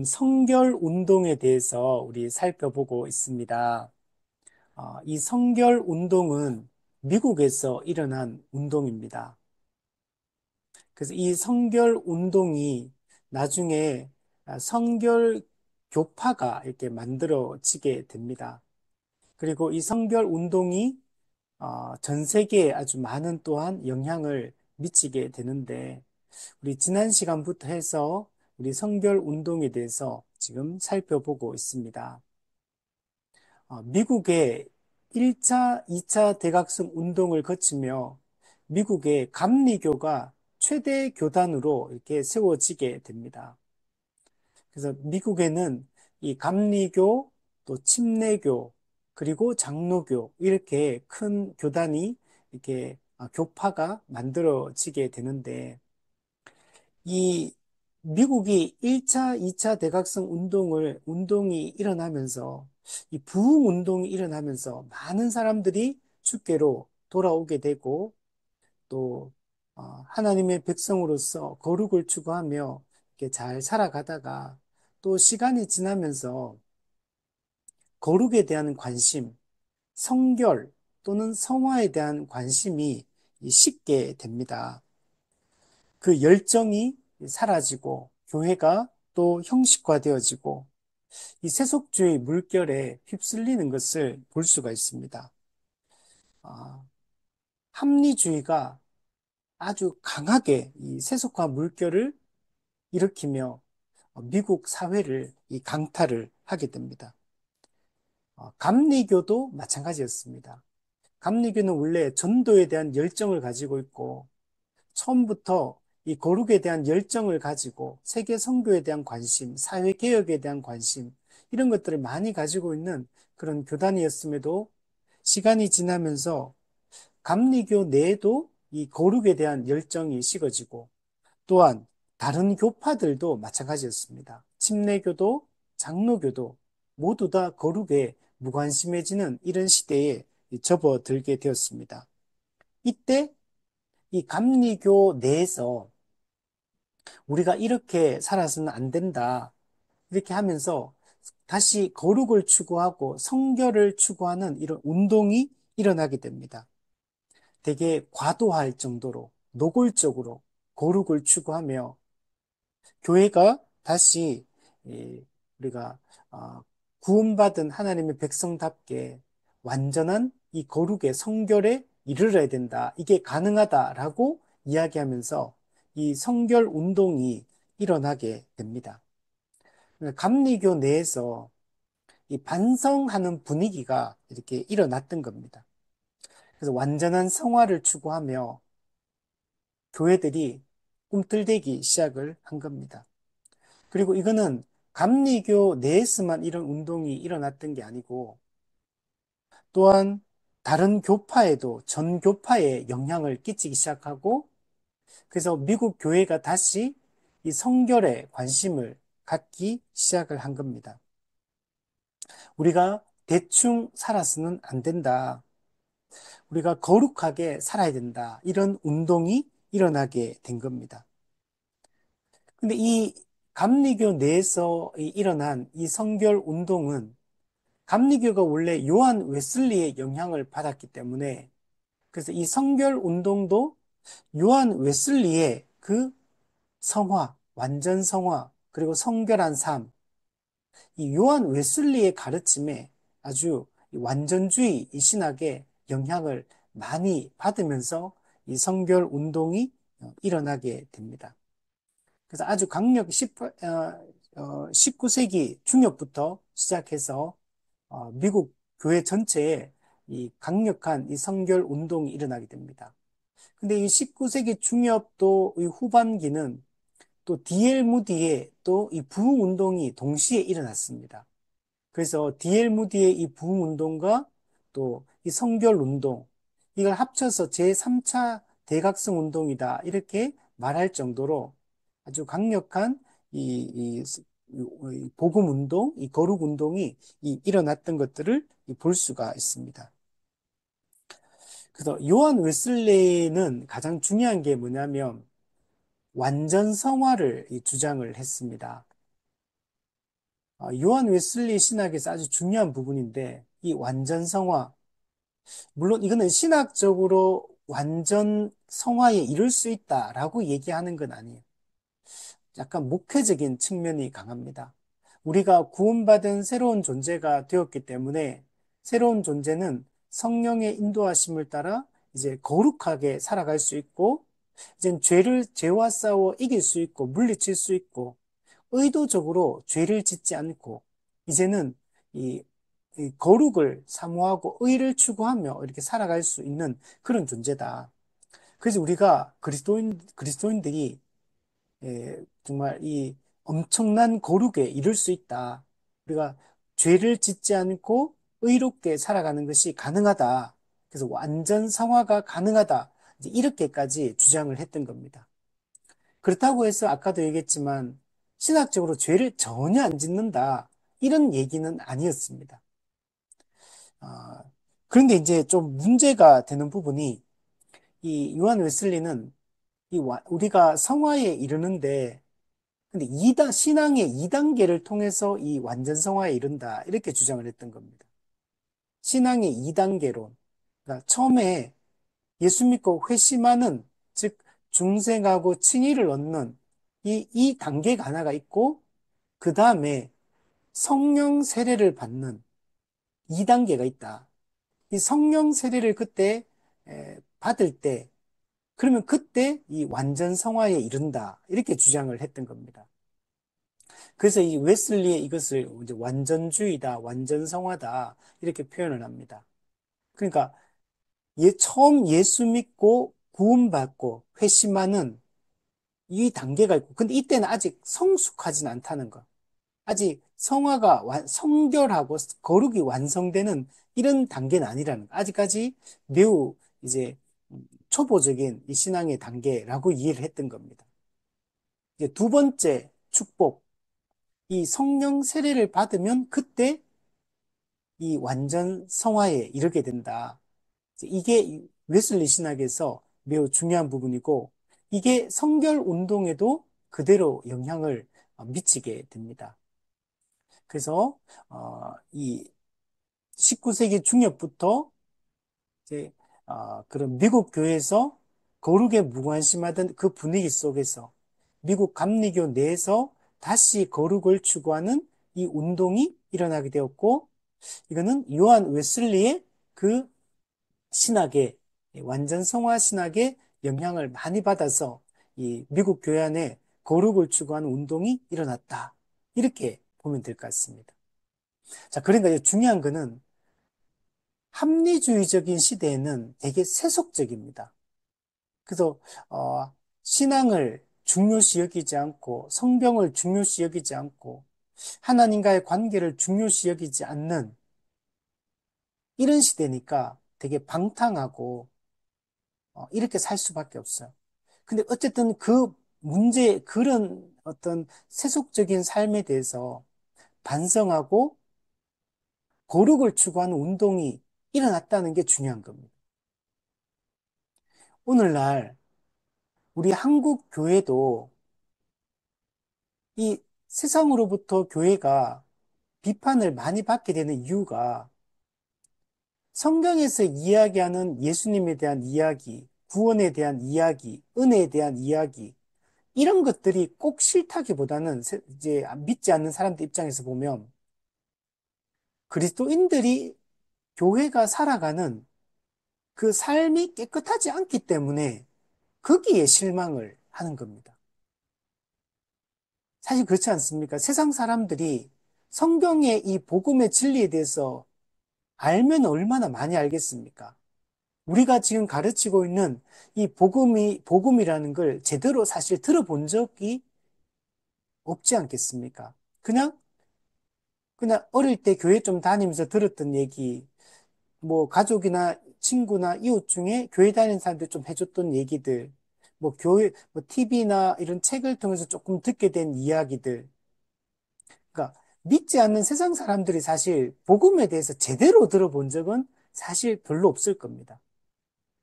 성결 운동에 대해서 우리 살펴보고 있습니다. 이 성결 운동은 미국에서 일어난 운동입니다. 그래서 이 성결 운동이 나중에 성결 교파가 이렇게 만들어지게 됩니다. 그리고 이 성결 운동이 전 세계에 아주 많은 또한 영향을 미치게 되는데, 우리 지난 시간부터 해서 우리 성결 운동에 대해서 지금 살펴보고 있습니다. 미국의 1차, 2차 대각성 운동을 거치며 미국의 감리교가 최대 교단으로 이렇게 세워지게 됩니다. 그래서 미국에는 이 감리교, 또 침례교, 그리고 장로교 이렇게 큰 교단이 이렇게 교파가 만들어지게 되는데, 이 미국이 1차, 2차 대각성 운동이 일어나면서, 이 부흥 운동이 일어나면서 많은 사람들이 주께로 돌아오게 되고, 또 하나님의 백성으로서 거룩을 추구하며 이렇게 잘 살아가다가, 또 시간이 지나면서 거룩에 대한 관심, 성결 또는 성화에 대한 관심이 식게 됩니다. 그 열정이 사라지고 교회가 또 형식화되어지고 이 세속주의 물결에 휩쓸리는 것을 볼 수가 있습니다. 아, 합리주의가 아주 강하게 이 세속화 물결을 일으키며 미국 사회를 이 강탈을 하게 됩니다. 감리교도 마찬가지였습니다. 감리교는 원래 전도에 대한 열정을 가지고 있고, 처음부터 이 거룩에 대한 열정을 가지고 세계 선교에 대한 관심, 사회 개혁에 대한 관심, 이런 것들을 많이 가지고 있는 그런 교단이었음에도 시간이 지나면서 감리교 내에도 이 거룩에 대한 열정이 식어지고, 또한 다른 교파들도 마찬가지였습니다. 침례교도 장로교도 모두 다 거룩에 무관심해지는 이런 시대에 접어들게 되었습니다. 이때 이 감리교 내에서 우리가 이렇게 살아서는 안 된다, 이렇게 하면서 다시 거룩을 추구하고 성결을 추구하는 이런 운동이 일어나게 됩니다. 되게 과도할 정도로 노골적으로 거룩을 추구하며 교회가 다시 우리가 구원받은 하나님의 백성답게 완전한 이 거룩의 성결에 이르러야 된다, 이게 가능하다라고 이야기하면서 이 성결 운동이 일어나게 됩니다. 감리교 내에서 이 반성하는 분위기가 이렇게 일어났던 겁니다. 그래서 완전한 성화를 추구하며 교회들이 꿈틀대기 시작을 한 겁니다. 그리고 이거는 감리교 내에서만 이런 운동이 일어났던 게 아니고, 또한 다른 교파에도 전 교파에 영향을 끼치기 시작하고, 그래서 미국 교회가 다시 이 성결에 관심을 갖기 시작을 한 겁니다. 우리가 대충 살아서는 안 된다, 우리가 거룩하게 살아야 된다, 이런 운동이 일어나게 된 겁니다. 근데 이 감리교 내에서 일어난 이 성결 운동은, 감리교가 원래 요한 웨슬리의 영향을 받았기 때문에, 그래서 이 성결 운동도 요한 웨슬리의 그 성화, 완전 성화, 그리고 성결한 삶, 이 요한 웨슬리의 가르침에 아주 완전주의 이 신학에 영향을 많이 받으면서 이 성결 운동이 일어나게 됩니다. 그래서 아주 강력 19세기 중엽부터 시작해서 미국 교회 전체에 이 강력한 이 성결 운동이 일어나게 됩니다. 근데 이 19세기 중엽 또 이 후반기는 또 D.L. 무디의 또 이 부흥 운동이 동시에 일어났습니다. 그래서 D.L. 무디의 이 부흥 운동과 또 이 성결 운동, 이걸 합쳐서 제3차 대각성 운동이다, 이렇게 말할 정도로 아주 강력한 이 복음 운동, 이 거룩 운동이 일어났던 것들을 볼 수가 있습니다. 그래서 요한 웨슬레이는 가장 중요한 게 뭐냐면 완전 성화를 주장을 했습니다. 요한 웨슬리 신학에서 아주 중요한 부분인데, 이 완전 성화, 물론 이거는 신학적으로 완전 성화에 이를 수 있다라고 얘기하는 건 아니에요. 약간 목회적인 측면이 강합니다. 우리가 구원받은 새로운 존재가 되었기 때문에 새로운 존재는 성령의 인도하심을 따라 이제 거룩하게 살아갈 수 있고, 이제 죄와 싸워 이길 수 있고, 물리칠 수 있고, 의도적으로 죄를 짓지 않고, 이제는 이, 이 거룩을 사모하고 의를 추구하며 이렇게 살아갈 수 있는 그런 존재다. 그래서 우리가 그리스도인들이 정말 이 엄청난 거룩에 이룰 수 있다. 우리가 죄를 짓지 않고 의롭게 살아가는 것이 가능하다. 그래서 완전 성화가 가능하다. 이제 이렇게까지 주장을 했던 겁니다. 그렇다고 해서 아까도 얘기했지만 신학적으로 죄를 전혀 안 짓는다. 이런 얘기는 아니었습니다. 아, 그런데 이제 좀 문제가 되는 부분이 이 요한 웨슬리는 우리가 성화에 이르는데 근데 신앙의 2단계를 통해서 이 완전 성화에 이른다. 이렇게 주장을 했던 겁니다. 신앙의 2단계론. 그러니까 처음에 예수 믿고 회심하는, 즉, 중생하고 칭의를 얻는 이 단계가 하나가 있고, 그 다음에 성령 세례를 받는 2단계가 있다. 이 성령 세례를 그때 받을 때, 그러면 그때 이 완전 성화에 이른다. 이렇게 주장을 했던 겁니다. 그래서 이 웨슬리의 이것을 이제 완전주의다, 완전성화다, 이렇게 표현을 합니다. 그러니까 처음 예수 믿고 구원받고 회심하는 이 단계가 있고, 근데 이때는 아직 성숙하진 않다는 거. 아직 성결하고 거룩이 완성되는 이런 단계는 아니라는 거. 아직까지 매우 이제 초보적인 이 신앙의 단계라고 이해를 했던 겁니다. 이제 두 번째 축복, 이 성령 세례를 받으면 그때 이 완전 성화에 이르게 된다. 이게 웨슬리 신학에서 매우 중요한 부분이고, 이게 성결 운동에도 그대로 영향을 미치게 됩니다. 그래서 이 19세기 중엽부터 이제 그런 미국 교회에서 거룩에 무관심하던 그 분위기 속에서 미국 감리교 내에서 다시 거룩을 추구하는 이 운동이 일어나게 되었고, 이거는 요한 웨슬리의 그 신학의 완전 성화 신학의 영향을 많이 받아서 이 미국 교회 안에 거룩을 추구하는 운동이 일어났다. 이렇게 보면 될 것 같습니다. 자, 그러니까 중요한 거는 합리주의적인 시대에는 되게 세속적입니다. 그래서 신앙을 중요시 여기지 않고 성경을 중요시 여기지 않고 하나님과의 관계를 중요시 여기지 않는 이런 시대니까 되게 방탕하고 이렇게 살 수밖에 없어요. 근데 어쨌든 그런 어떤 세속적인 삶에 대해서 반성하고 거룩을 추구하는 운동이 일어났다는 게 중요한 겁니다. 오늘날 우리 한국 교회도 이 세상으로부터 교회가 비판을 많이 받게 되는 이유가 성경에서 이야기하는 예수님에 대한 이야기, 구원에 대한 이야기, 은혜에 대한 이야기, 이런 것들이 꼭 싫다기보다는 이제 믿지 않는 사람들 입장에서 보면 그리스도인들이 교회가 살아가는 그 삶이 깨끗하지 않기 때문에 거기에 실망을 하는 겁니다. 사실 그렇지 않습니까? 세상 사람들이 성경의 이 복음의 진리에 대해서 알면 얼마나 많이 알겠습니까? 우리가 지금 가르치고 있는 이 복음이라는 걸 제대로 사실 들어본 적이 없지 않겠습니까? 그냥 어릴 때 교회 좀 다니면서 들었던 얘기, 뭐 가족이나 친구나 이웃 중에 교회 다니는 사람들 좀 해줬던 얘기들, 뭐 TV나 이런 책을 통해서 조금 듣게 된 이야기들. 그러니까 믿지 않는 세상 사람들이 사실 복음에 대해서 제대로 들어본 적은 사실 별로 없을 겁니다.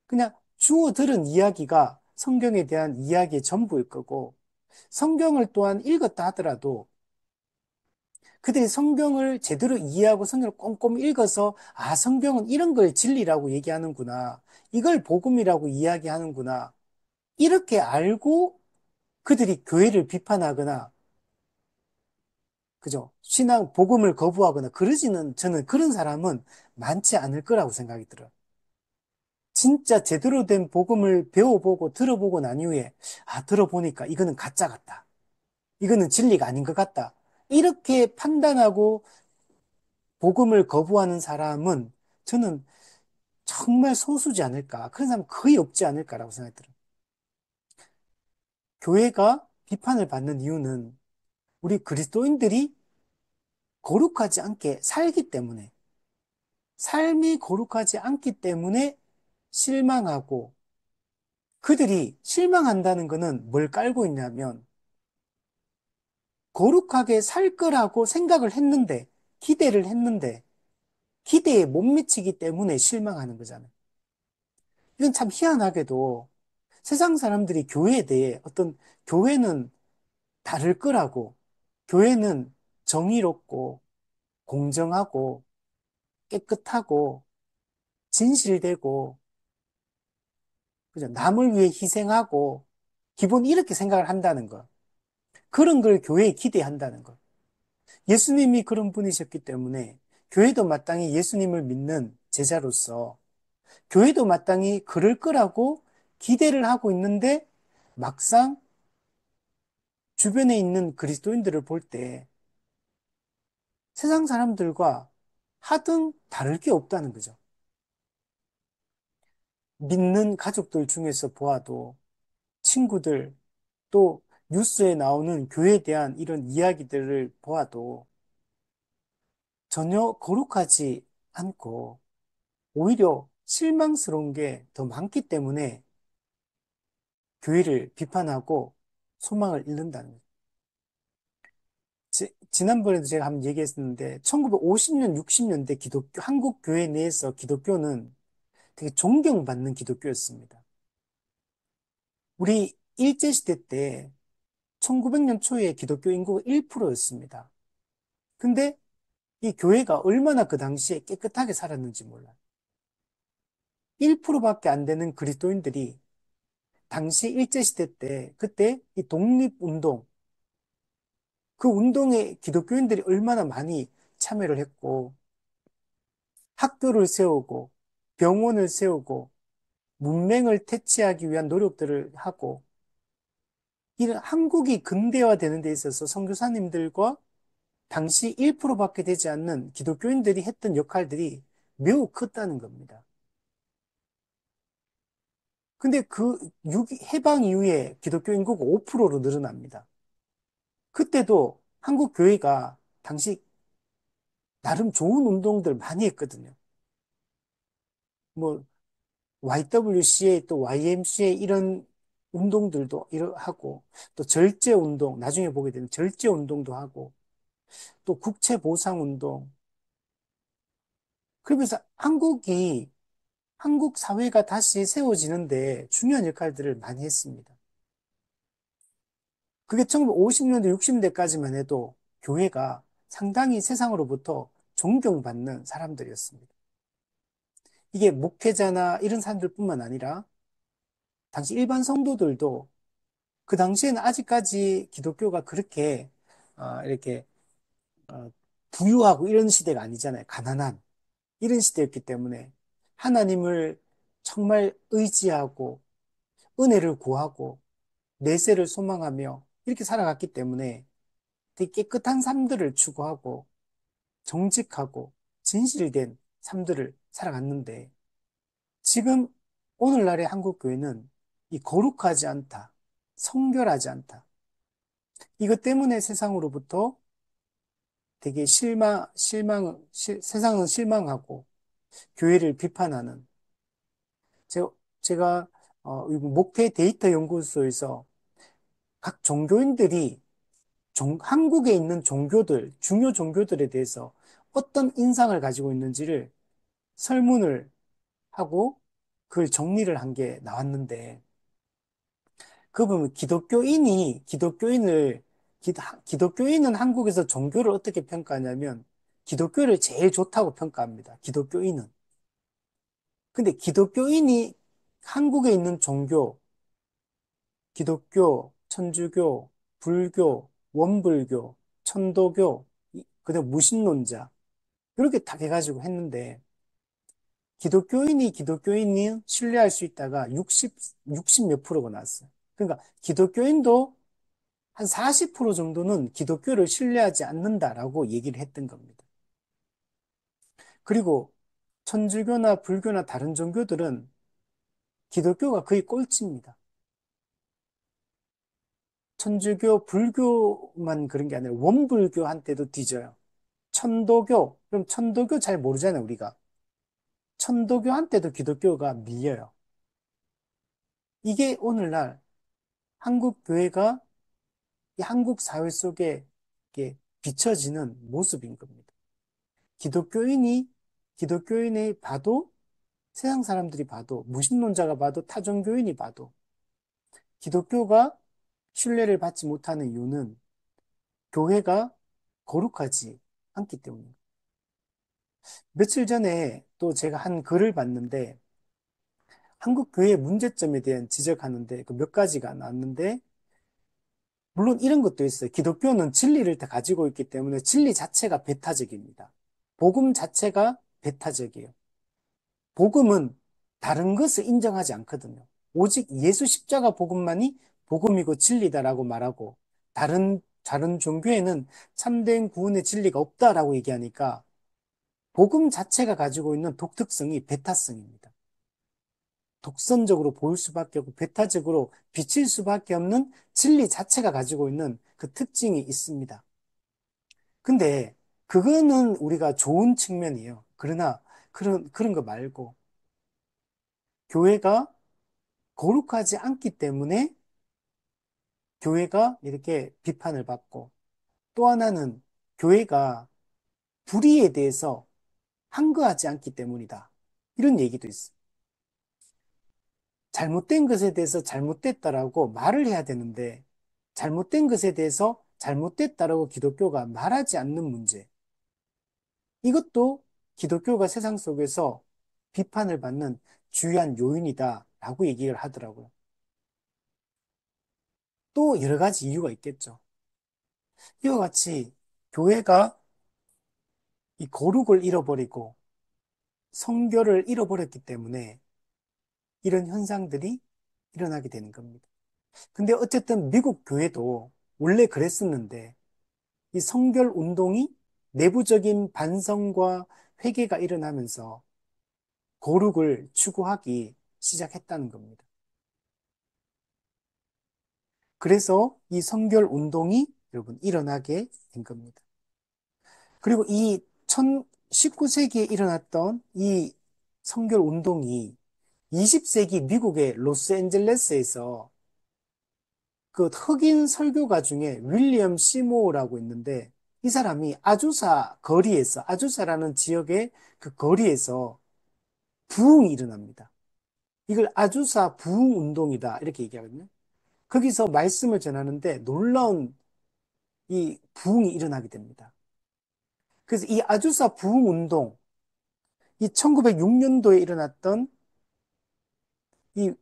그냥 주워 들은 이야기가 성경에 대한 이야기의 전부일 거고, 성경을 또한 읽었다 하더라도 그들이 성경을 제대로 이해하고 성경을 꼼꼼히 읽어서, 아, 성경은 이런 걸 진리라고 얘기하는구나. 이걸 복음이라고 이야기하는구나. 이렇게 알고 그들이 교회를 비판하거나, 그죠? 신앙, 복음을 거부하거나 그러지는, 저는 그런 사람은 많지 않을 거라고 생각이 들어요. 진짜 제대로 된 복음을 배워보고 들어보고 난 이후에, 아, 들어보니까 이거는 가짜 같다. 이거는 진리가 아닌 것 같다. 이렇게 판단하고 복음을 거부하는 사람은 저는 정말 소수지 않을까. 그런 사람 거의 없지 않을까라고 생각이 들어요. 교회가 비판을 받는 이유는 우리 그리스도인들이 거룩하지 않게 살기 때문에, 삶이 거룩하지 않기 때문에 실망하고, 그들이 실망한다는 것은 뭘 깔고 있냐면 거룩하게 살 거라고 생각을 했는데, 기대를 했는데 기대에 못 미치기 때문에 실망하는 거잖아요. 이건 참 희한하게도 세상 사람들이 교회에 대해 어떤, 교회는 다를 거라고, 교회는 정의롭고 공정하고 깨끗하고 진실되고, 그죠? 남을 위해 희생하고, 기본 이렇게 생각을 한다는 거. 그런 걸 교회에 기대한다는 거. 예수님이 그런 분이셨기 때문에 교회도 마땅히 예수님을 믿는 제자로서 교회도 마땅히 그럴 거라고 기대를 하고 있는데, 막상 주변에 있는 그리스도인들을 볼 때 세상 사람들과 하등 다를 게 없다는 거죠. 믿는 가족들 중에서 보아도, 친구들, 또 뉴스에 나오는 교회에 대한 이런 이야기들을 보아도 전혀 거룩하지 않고 오히려 실망스러운 게 더 많기 때문에 교회를 비판하고 소망을 잃는다는 거죠. 지난번에도 제가 한번 얘기했었는데 1950년, 60년대 기독교, 한국 교회 내에서 기독교는 되게 존경받는 기독교였습니다. 우리 일제시대 때 1900년 초에 기독교 인구가 1%였습니다. 근데 이 교회가 얼마나 그 당시에 깨끗하게 살았는지 몰라요. 1%밖에 안 되는 그리스도인들이 당시 일제시대 때, 그때 이 독립운동, 그 운동에 기독교인들이 얼마나 많이 참여를 했고, 학교를 세우고, 병원을 세우고, 문맹을 퇴치하기 위한 노력들을 하고, 이런 한국이 근대화되는 데 있어서 선교사님들과 당시 1%밖에 되지 않는 기독교인들이 했던 역할들이 매우 컸다는 겁니다. 근데 해방 이후에 기독교 인구가 5%로 늘어납니다. 그때도 한국 교회가 당시 나름 좋은 운동들 많이 했거든요. 뭐 YWCA 또 YMCA 이런 운동들도 하고, 또 절제 운동, 나중에 보게 되는 절제 운동도 하고, 또 국채 보상 운동. 그러면서 한국 사회가 다시 세워지는데 중요한 역할들을 많이 했습니다. 그게 1950년대, 60년대까지만 해도 교회가 상당히 세상으로부터 존경받는 사람들이었습니다. 이게 목회자나 이런 사람들뿐만 아니라 당시 일반 성도들도, 그 당시에는 아직까지 기독교가 그렇게 이렇게 어, 부유하고 이런 시대가 아니잖아요. 가난한 이런 시대였기 때문에 하나님을 정말 의지하고 은혜를 구하고 내세를 소망하며 이렇게 살아갔기 때문에 되게 깨끗한 삶들을 추구하고 정직하고 진실된 삶들을 살아갔는데, 지금 오늘날의 한국 교회는 이 거룩하지 않다, 성결하지 않다, 이것 때문에 세상으로부터 되게 세상은 실망하고 교회를 비판하는, 제가, 제가 이 목회 데이터 연구소에서 각 종교인들이 한국에 있는 종교들, 중요 종교들에 대해서 어떤 인상을 가지고 있는지를 설문을 하고 그걸 정리를 한 게 나왔는데, 그거 보면 기독교인을 기독교인은 한국에서 종교를 어떻게 평가하냐면 기독교를 제일 좋다고 평가합니다. 기독교인은. 근데 기독교인이 한국에 있는 종교, 기독교, 천주교, 불교, 원불교, 천도교, 그다음 무신론자 이렇게 다 해가지고 했는데 기독교인이 신뢰할 수 있다가 60 몇 프로가 나왔어요. 그러니까 기독교인도 한 40% 정도는 기독교를 신뢰하지 않는다라고 얘기를 했던 겁니다. 그리고 천주교나 불교나 다른 종교들은 기독교가 거의 꼴찌입니다. 천주교, 불교만 그런 게 아니라 원불교한테도 뒤져요. 천도교, 그럼 천도교 잘 모르잖아요, 우리가. 천도교한테도 기독교가 밀려요. 이게 오늘날 한국 교회가 이 한국 사회 속에 이렇게 비춰지는 모습인 겁니다. 기독교인이, 기독교인이 봐도, 세상 사람들이 봐도, 무신론자가 봐도, 타종교인이 봐도, 기독교가 신뢰를 받지 못하는 이유는 교회가 거룩하지 않기 때문입니다. 며칠 전에 또 제가 한 글을 봤는데, 한국 교회의 문제점에 대한 지적하는데, 그 몇 가지가 나왔는데, 물론 이런 것도 있어요. 기독교는 진리를 다 가지고 있기 때문에 진리 자체가 배타적입니다. 복음 자체가 배타적이에요. 복음은 다른 것을 인정하지 않거든요. 오직 예수 십자가 복음만이 복음이고 진리다라고 말하고 다른 종교에는 참된 구원의 진리가 없다라고 얘기하니까 복음 자체가 가지고 있는 독특성이 배타성입니다. 독선적으로 보일 수밖에 없고 배타적으로 비칠 수밖에 없는 진리 자체가 가지고 있는 그 특징이 있습니다. 근데 그거는 우리가 좋은 측면이에요. 그러나 그런 거 말고 교회가 거룩하지 않기 때문에 교회가 이렇게 비판을 받고 또 하나는 교회가 불의에 대해서 항거하지 않기 때문이다. 이런 얘기도 있어요. 잘못된 것에 대해서 잘못됐다라고 말을 해야 되는데 잘못된 것에 대해서 잘못됐다라고 기독교가 말하지 않는 문제. 이것도 기독교가 세상 속에서 비판을 받는 주요한 요인이다라고 얘기를 하더라고요. 또 여러 가지 이유가 있겠죠. 이와 같이 교회가 이 거룩을 잃어버리고 성결을 잃어버렸기 때문에 이런 현상들이 일어나게 되는 겁니다. 근데 어쨌든 미국 교회도 원래 그랬었는데 이 성결 운동이 내부적인 반성과 회개가 일어나면서 거룩을 추구하기 시작했다는 겁니다. 그래서 이 성결 운동이 여러분 일어나게 된 겁니다. 그리고 이 19세기에 일어났던 이 성결 운동이 20세기 미국의 로스앤젤레스에서 그 흑인 설교가 중에 윌리엄 시모어라고 있는데 이 사람이 아주사라는 지역의 그 거리에서 부흥이 일어납니다. 이걸 아주사 부흥 운동이다 이렇게 얘기하거든요. 거기서 말씀을 전하는데 놀라운 이 부흥이 일어나게 됩니다. 그래서 이 아주사 부흥 운동, 이 1906년도에 일어났던 이,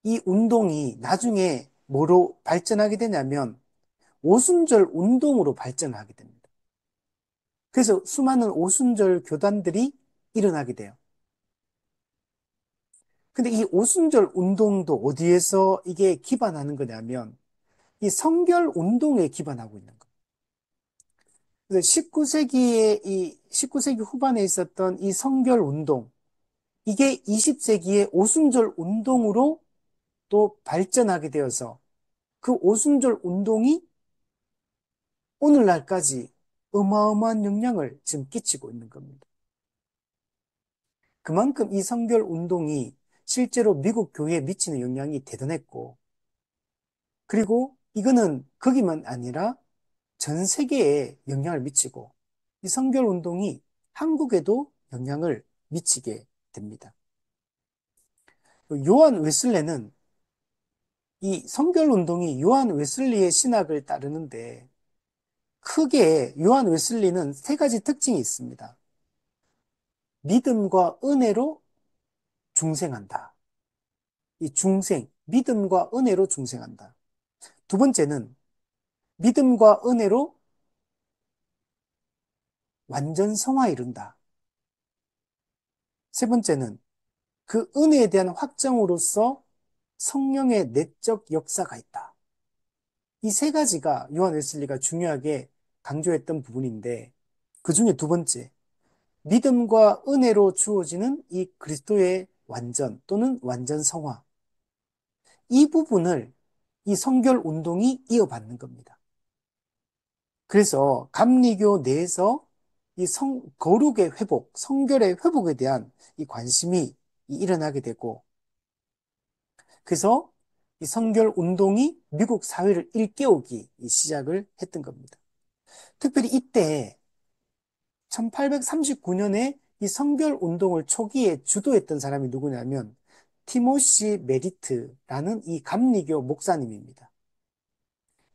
이 운동이 나중에 뭐로 발전하게 되냐면 오순절 운동으로 발전하게 됩니다. 그래서 수많은 오순절 교단들이 일어나게 돼요. 근데 이 오순절 운동도 어디에서 이게 기반하는 거냐면 이 성결 운동에 기반하고 있는 거예요. 그래서 19세기 후반에 있었던 이 성결 운동, 이게 20세기의 오순절 운동으로 또 발전하게 되어서 그 오순절 운동이 오늘날까지 어마어마한 영향을 지금 끼치고 있는 겁니다. 그만큼 이 성결 운동이 실제로 미국 교회에 미치는 영향이 대단했고, 그리고 이거는 거기만 아니라 전 세계에 영향을 미치고, 이 성결 운동이 한국에도 영향을 미치게 됩니다. 요한 웨슬레는 이 성결 운동이 요한 웨슬리의 신학을 따르는데 크게 요한 웨슬리는 세 가지 특징이 있습니다. 믿음과 은혜로 중생한다. 이 중생, 믿음과 은혜로 중생한다. 두 번째는 믿음과 은혜로 완전 성화에 이른다. 세 번째는 그 은혜에 대한 확정으로서 성령의 내적 역사가 있다. 이 세 가지가 요한 웨슬리가 중요하게 강조했던 부분인데, 그 중에 두 번째, 믿음과 은혜로 주어지는 이 그리스도의 완전 또는 완전 성화. 이 부분을 이 성결 운동이 이어받는 겁니다. 그래서 감리교 내에서 이 거룩의 회복, 성결의 회복에 대한 이 관심이 일어나게 되고, 그래서 이 성결 운동이 미국 사회를 일깨우기 시작을 했던 겁니다. 특별히 이때 1839년에 이 성결 운동을 초기에 주도했던 사람이 누구냐면 티모시 메리트라는 이 감리교 목사님입니다.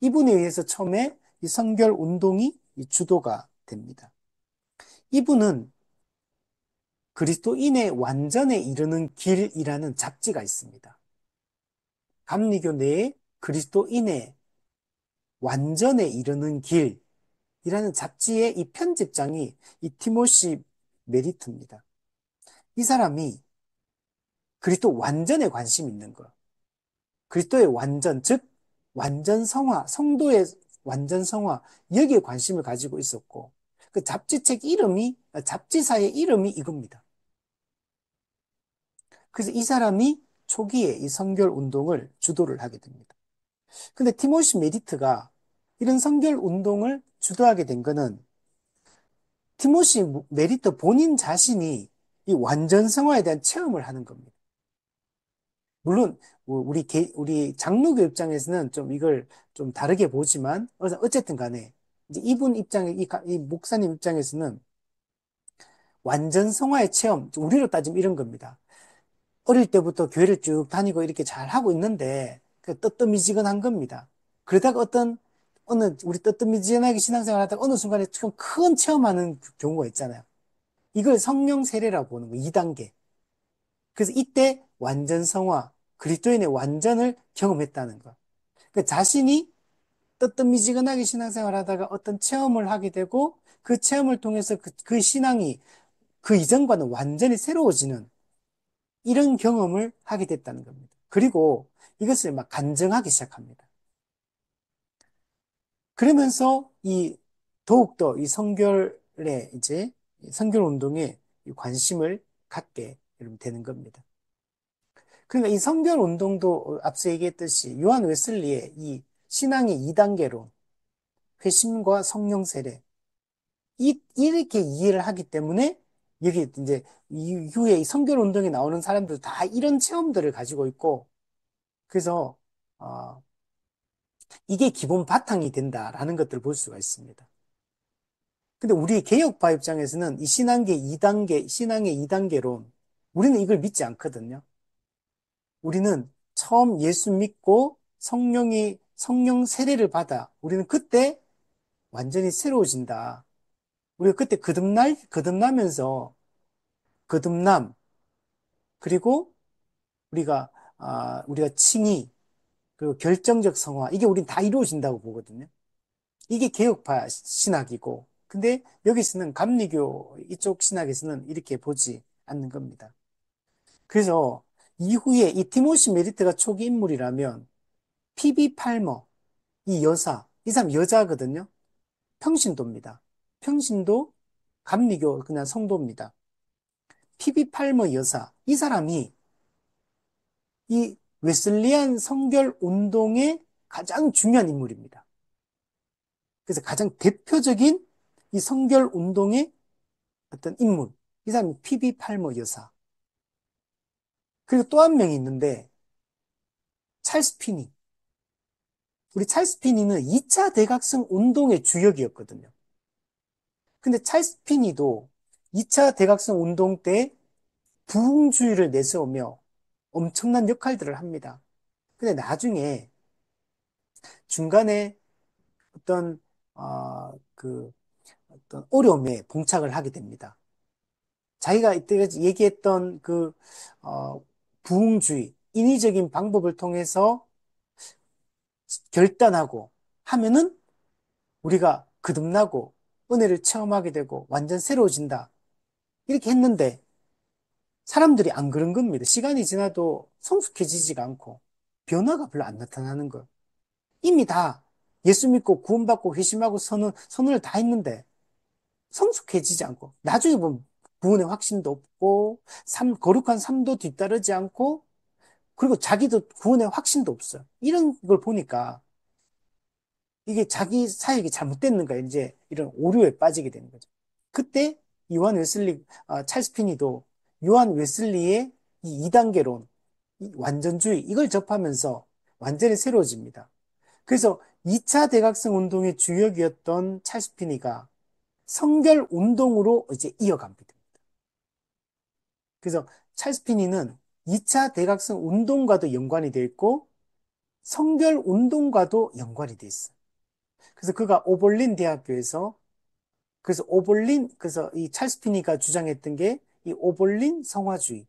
이분에 의해서 처음에 이 성결 운동이 주도가 됩니다. 이분은 그리스도인의 완전에 이르는 길이라는 잡지가 있습니다. 감리교 내에 그리스도인의 완전에 이르는 길이라는 잡지의 이 편집장이 이 티모시 메리트입니다. 이 사람이 그리스도 완전에 관심 있는 거. 그리스도의 완전, 즉 완전 성화, 성도의 완전 성화, 여기에 관심을 가지고 있었고, 그 잡지책 이름이, 잡지사의 이름이 이겁니다. 그래서 이 사람이 초기에 이 성결 운동을 주도를 하게 됩니다. 근데 티모시 메디트가 이런 성결 운동을 주도하게 된 거는 티모시 메리트 본인 자신이 이 완전 성화에 대한 체험을 하는 겁니다. 물론 우리 장로교 입장에서는 좀 이걸 좀 다르게 보지만 어쨌든 간에 이제 이분 입장에 이 목사님 입장에서는 완전 성화의 체험, 우리로 따지면 이런 겁니다. 어릴 때부터 교회를 쭉 다니고 이렇게 잘 하고 있는데 그 뜨뜻미지근한 겁니다. 그러다가 우리 뜨뜻미지근하게 신앙생활 하다가 어느 순간에 좀 큰 체험하는 경우가 있잖아요. 이걸 성령 세례라고 보는 거예요. 2단계. 그래서 이때 완전 성화, 그리스도인의 완전을 경험했다는 거. 그러니까 자신이 뜨뜻미지근하게 신앙생활 하다가 어떤 체험을 하게 되고 그 체험을 통해서 그 신앙이 그 이전과는 완전히 새로워지는 이런 경험을 하게 됐다는 겁니다. 그리고 이것을 막 간증하기 시작합니다. 그러면서 더욱더 이 성결에 성결 운동에 관심을 갖게 되는 겁니다. 그러니까 이 성결 운동도 앞서 얘기했듯이 요한 웨슬리의 이 신앙의 2단계로 회심과 성령 세례 이렇게 이해를 하기 때문에 여기 이제 이후에 이 성결 운동에 나오는 사람들 다 이런 체험들을 가지고 있고 그래서 어, 이게 기본 바탕이 된다라는 것들을 볼 수가 있습니다. 근데 우리 개혁파 입장에서는 이 신앙계 2단계, 신앙의 2단계론 우리는 이걸 믿지 않거든요. 우리는 처음 예수 믿고 성령 세례를 받아. 우리는 그때 완전히 새로워진다. 우리가 그때 거듭나면서 거듭남, 그리고 우리가 칭의, 그리고 결정적 성화, 이게 우린 다 이루어진다고 보거든요. 이게 개혁파 신학이고, 근데 여기서는 감리교 이쪽 신학에서는 이렇게 보지 않는 겁니다. 그래서 이후에 이 티모시 메리트가 초기 인물이라면 피비 팔머, 이 여사, 이 사람 여자거든요. 평신도입니다. 평신도 감리교 그냥 성도입니다. 피비 팔머 여사, 이 사람이 이 웨슬리안 성결 운동의 가장 중요한 인물입니다. 그래서 가장 대표적인 이 성결 운동의 어떤 인물, 이 사람이 피비 팔머 여사. 그리고 또 한 명이 있는데 찰스 피니. 우리 찰스 피니는 2차 대각성 운동의 주역이었거든요. 근데 찰스 피니도 2차 대각성 운동 때 부흥주의를 내세우며 엄청난 역할들을 합니다. 근데 나중에 중간에 어떤 그 어떤 어려움에 봉착을 하게 됩니다. 자기가 이때 얘기했던 어, 부흥주의, 인위적인 방법을 통해서 결단하고 하면은 우리가 거듭나고 은혜를 체험하게 되고 완전 새로워진다. 이렇게 했는데 사람들이 안 그런 겁니다. 시간이 지나도 성숙해지지가 않고 변화가 별로 안 나타나는 거예요. 이미 다 예수 믿고 구원받고 회심하고 선언을 다 했는데 성숙해지지 않고 나중에 보면 구원의 확신도 없고 거룩한 삶도 뒤따르지 않고 그리고 자기도 구원의 확신도 없어요. 이런 걸 보니까 이게 자기 사역이 잘못됐는가 이제 이런 오류에 빠지게 되는 거죠. 그때 찰스 피니도 요한 웨슬리의 이 2단계론, 이 완전주의 이걸 접하면서 완전히 새로워집니다. 그래서 2차 대각성 운동의 주역이었던 찰스 피니가 성결 운동으로 이제 이어갑니다. 그래서 찰스 피니는 2차 대각성 운동과도 연관이 되어 있고 성결 운동과도 연관이 되어 있어요. 그래서 그가 오벌린 대학교에서 그래서 이 찰스 피니가 주장했던 게 이 오벌린 성화주의.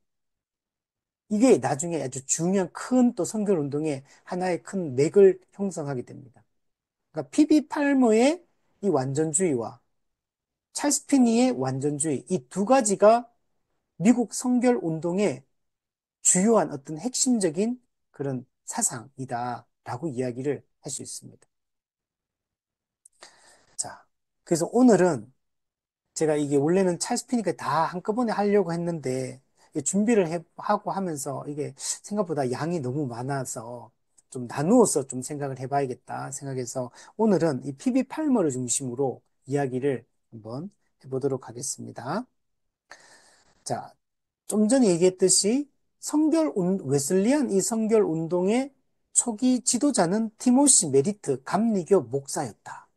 이게 나중에 아주 중요한 큰 또 성결 운동의 하나의 큰 맥을 형성하게 됩니다. 그러니까 피비 팔머의 이 완전주의와 찰스 피니의 완전주의 이 두 가지가 미국 성결 운동의 주요한 어떤 핵심적인 그런 사상이다라고 이야기를 할 수 있습니다. 자, 그래서 오늘은 제가 이게 원래는 찰스 피니까 다 한꺼번에 하려고 했는데 하고 하면서 이게 생각보다 양이 너무 많아서 좀 나누어서 좀 생각을 해봐야겠다 생각해서 오늘은 이 피비 팔머를 중심으로 이야기를 한번 해보도록 하겠습니다. 자, 좀 전에 얘기했듯이 웨슬리안 이 성결 운동의 초기 지도자는 티모시 메리트 감리교 목사였다.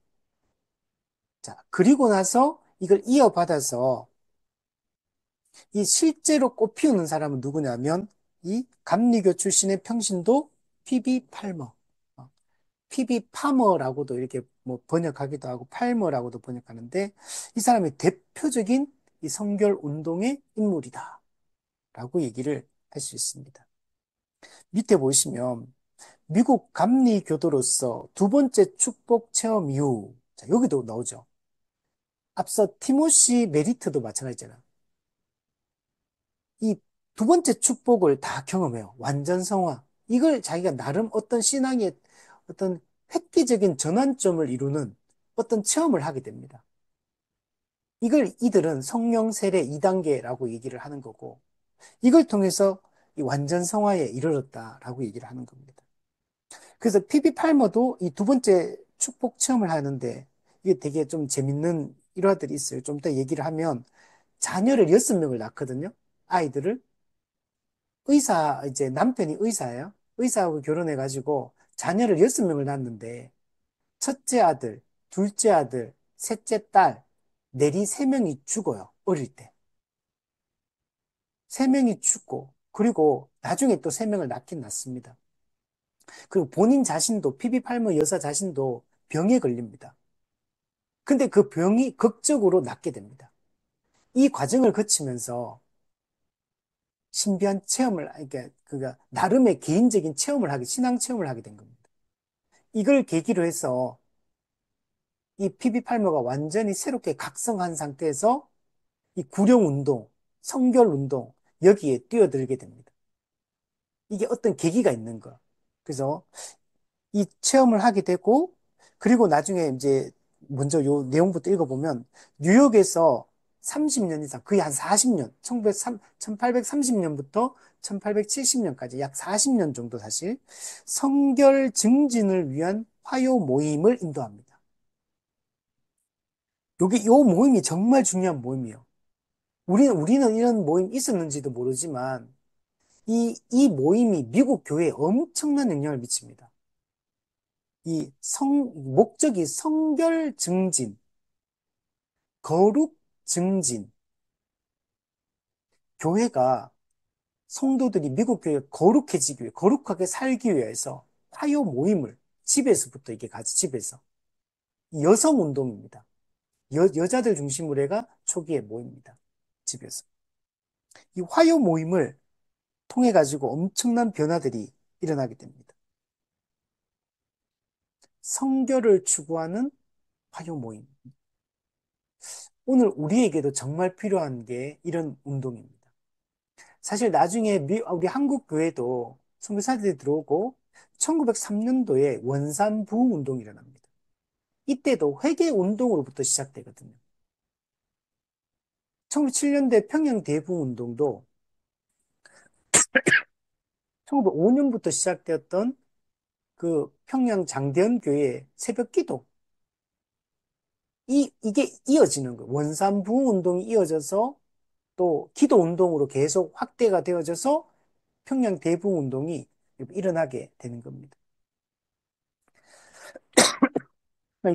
자, 그리고 나서 이걸 이어받아서 이 실제로 꽃피우는 사람은 누구냐면 이 감리교 출신의 평신도 피비 팔머. 피비 파머라고도 이렇게 뭐 번역하기도 하고 팔머라고도 번역하는데 이 사람이 대표적인 이 성결 운동의 인물이다. 라고 얘기를 할 수 있습니다. 밑에 보시면 미국 감리교도로서 두 번째 축복 체험 이후 자, 여기도 나오죠. 앞서 티모시 메리트도 마찬가지잖아. 이 두 번째 축복을 다 경험해요. 완전 성화. 이걸 자기가 나름 어떤 신앙의 어떤 획기적인 전환점을 이루는 어떤 체험을 하게 됩니다. 이걸 이들은 성령 세례 2단계라고 얘기를 하는 거고, 이걸 통해서 이 완전 성화에 이르렀다라고 얘기를 하는 겁니다. 그래서 피비 팔머도 이 두 번째 축복 체험을 하는데, 이게 되게 좀 재밌는 일화들이 있어요. 좀 이따 얘기를 하면, 자녀를 6명을 낳거든요. 아이들을. 이제 남편이 의사예요. 의사하고 결혼해가지고 자녀를 6명을 낳았는데, 첫째 아들, 둘째 아들, 셋째 딸, 내리 3명이 죽어요. 어릴 때. 3명이 죽고, 그리고 나중에 또 3명을 낳긴 낳습니다. 그리고 본인 자신도, 피비 팔머 여사 자신도 병에 걸립니다. 근데 그 병이 극적으로 낫게 됩니다. 이 과정을 거치면서 신비한 체험을, 그러니까 나름의 개인적인 신앙 체험을 하게 된 겁니다. 이걸 계기로 해서 이 피비 팔머가 완전히 새롭게 각성한 상태에서 이 구령 운동, 성결 운동, 여기에 뛰어들게 됩니다. 이게 어떤 계기가 있는 거. 그래서 이 체험을 하게 되고, 그리고 나중에 이제 먼저 요 내용부터 읽어보면, 뉴욕에서 30년 이상, 거의 한 40년, 1830년부터 1870년까지 약 40년 정도 사실, 성결 증진을 위한 화요 모임을 인도합니다. 요 모임이 정말 중요한 모임이에요. 우리는 이런 모임 있었는지도 모르지만, 이 모임이 미국 교회에 엄청난 영향을 미칩니다. 목적이 성결 증진, 거룩 증진. 교회가, 성도들이 미국 교회가 거룩해지기 위해, 거룩하게 살기 위해서 화요 모임을 집에서부터 이게 가지, 집에서. 여성 운동입니다. 여자들 중심으로 해가 초기에 모입니다. 집에서. 이 화요 모임을 통해 가지고 엄청난 변화들이 일어나게 됩니다. 성결을 추구하는 화요 모임. 오늘 우리에게도 정말 필요한 게 이런 운동입니다. 사실 나중에 우리 한국 교회도 선교사들이 들어오고 1903년도에 원산 부흥 운동이 일어납니다. 이때도 회계 운동으로부터 시작되거든요. 1907년대 평양 대부흥 운동도 1905년부터 시작되었던 그 평양 장대현 교회 새벽 기도 이게 이어지는 거예요. 원산 부흥 운동이 이어져서 또 기도 운동으로 계속 확대가 되어져서 평양 대부흥 운동이 일어나게 되는 겁니다.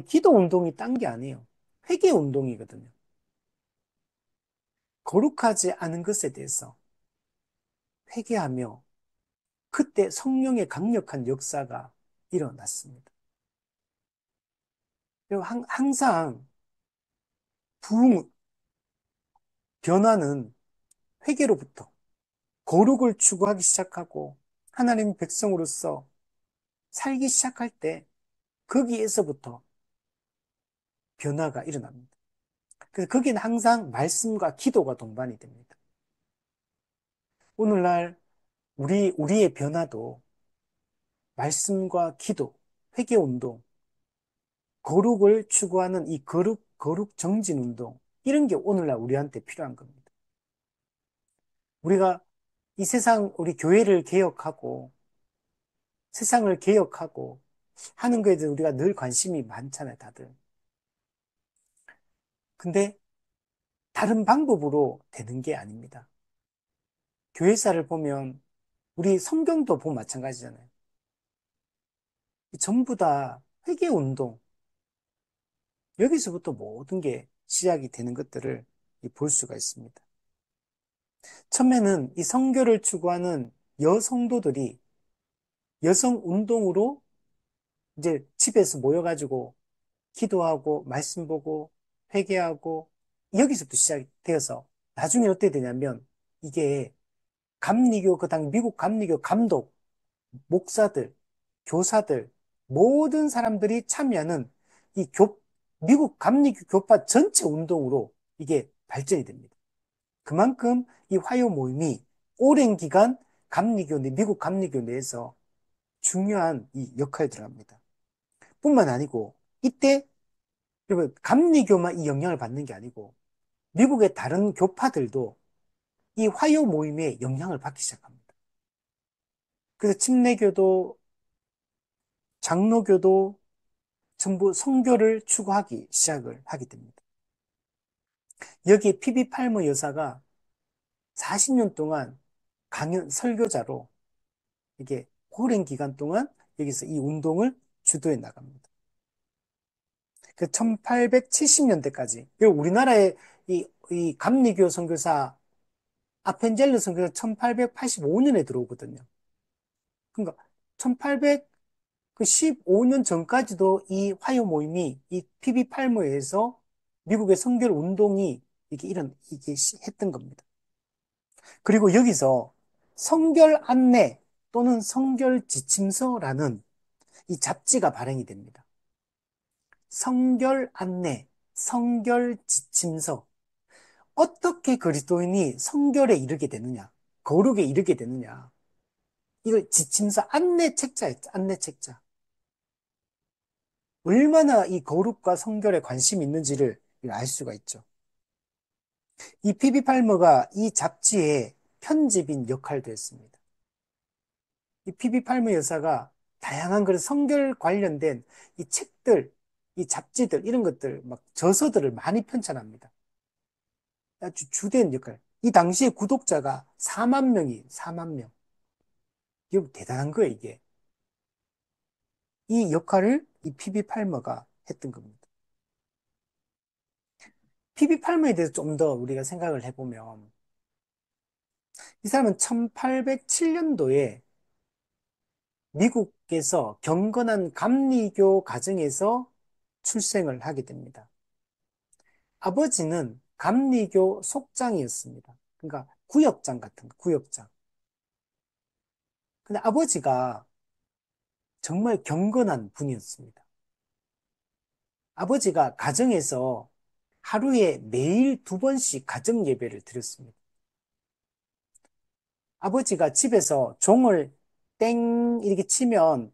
기도 운동이 딴 게 아니에요. 회개 운동이거든요. 거룩하지 않은 것에 대해서 회개하며 그때 성령의 강력한 역사가 일어났습니다. 그리고 항상 부흥, 변화는 회개로부터 거룩을 추구하기 시작하고 하나님 백성으로서 살기 시작할 때 거기에서부터 변화가 일어납니다. 그래서 거기는 항상 말씀과 기도가 동반이 됩니다. 오늘날 우리의 변화도 말씀과 기도, 회개 운동, 거룩을 추구하는 이 거룩 정진 운동, 이런 게 오늘날 우리한테 필요한 겁니다. 우리가 이 세상, 우리 교회를 개혁하고 세상을 개혁하고 하는 거에 대해서 우리가 늘 관심이 많잖아요, 다들. 근데 다른 방법으로 되는 게 아닙니다. 교회사를 보면 우리 성경도 보면 마찬가지잖아요. 전부 다 회개 운동, 여기서부터 모든 게 시작이 되는 것들을 볼 수가 있습니다. 처음에는 이 성교를 추구하는 여성도들이 여성 운동으로 이제 집에서 모여가지고 기도하고 말씀 보고 회개하고 여기서부터 시작되어서 나중에 어떻게 되냐면 이게 감리교, 그 당 미국 감리교 감독, 목사들, 교사들, 모든 사람들이 참여하는 이 미국 감리교 교파 전체 운동으로 이게 발전이 됩니다. 그만큼 이 화요 모임이 오랜 기간 미국 감리교 내에서 중요한 이 역할을 들어갑니다. 뿐만 아니고 이때 여러분 감리교만 이 영향을 받는 게 아니고 미국의 다른 교파들도 이 화요 모임에 영향을 받기 시작합니다. 그래서 침례교도 장로교도 전부 성교를 추구하기 시작을 하게 됩니다. 여기에 피비 팔머 여사가 40년 동안 설교자로 이게 오랜 기간 동안 여기서 이 운동을 주도해 나갑니다. 그 1870년대까지. 그리고 우리나라의 이 감리교 선교사 아펜젤르 선교사 1885년에 들어오거든요. 그러니까 1815년 전까지도 이 화요 모임이 이 피비 팔머에서 미국의 선교 운동이 이게 했던 겁니다. 그리고 여기서 성결 안내 또는 성결 지침서라는 이 잡지가 발행이 됩니다. 성결 안내, 성결 지침서. 어떻게 그리스도인이 성결에 이르게 되느냐, 거룩에 이르게 되느냐. 이걸 지침서 안내 책자였죠, 안내 책자. 얼마나 이 거룩과 성결에 관심이 있는지를 알 수가 있죠. 이 피비 팔머가 이 잡지의 편집인 역할도 했습니다. 이 피비 팔머 여사가 다양한 그런 성결 관련된 이 책들, 이 잡지들, 이런 것들, 막 저서들을 많이 편찬합니다. 아주 주된 역할. 이 당시에 구독자가 4만 명이 4만 명. 이거 대단한 거예요, 이게. 이 역할을 이 피비 팔머가 했던 겁니다. 피비 팔머에 대해서 좀 더 우리가 생각을 해보면, 이 사람은 1807년도에 미국에서 경건한 감리교 가정에서 출생을 하게 됩니다. 아버지는 감리교 속장이었습니다. 그러니까 구역장 같은 거, 구역장. 근데 아버지가 정말 경건한 분이었습니다. 아버지가 가정에서 하루에 매일 2번씩 가정 예배를 드렸습니다. 아버지가 집에서 종을 땡 이렇게 치면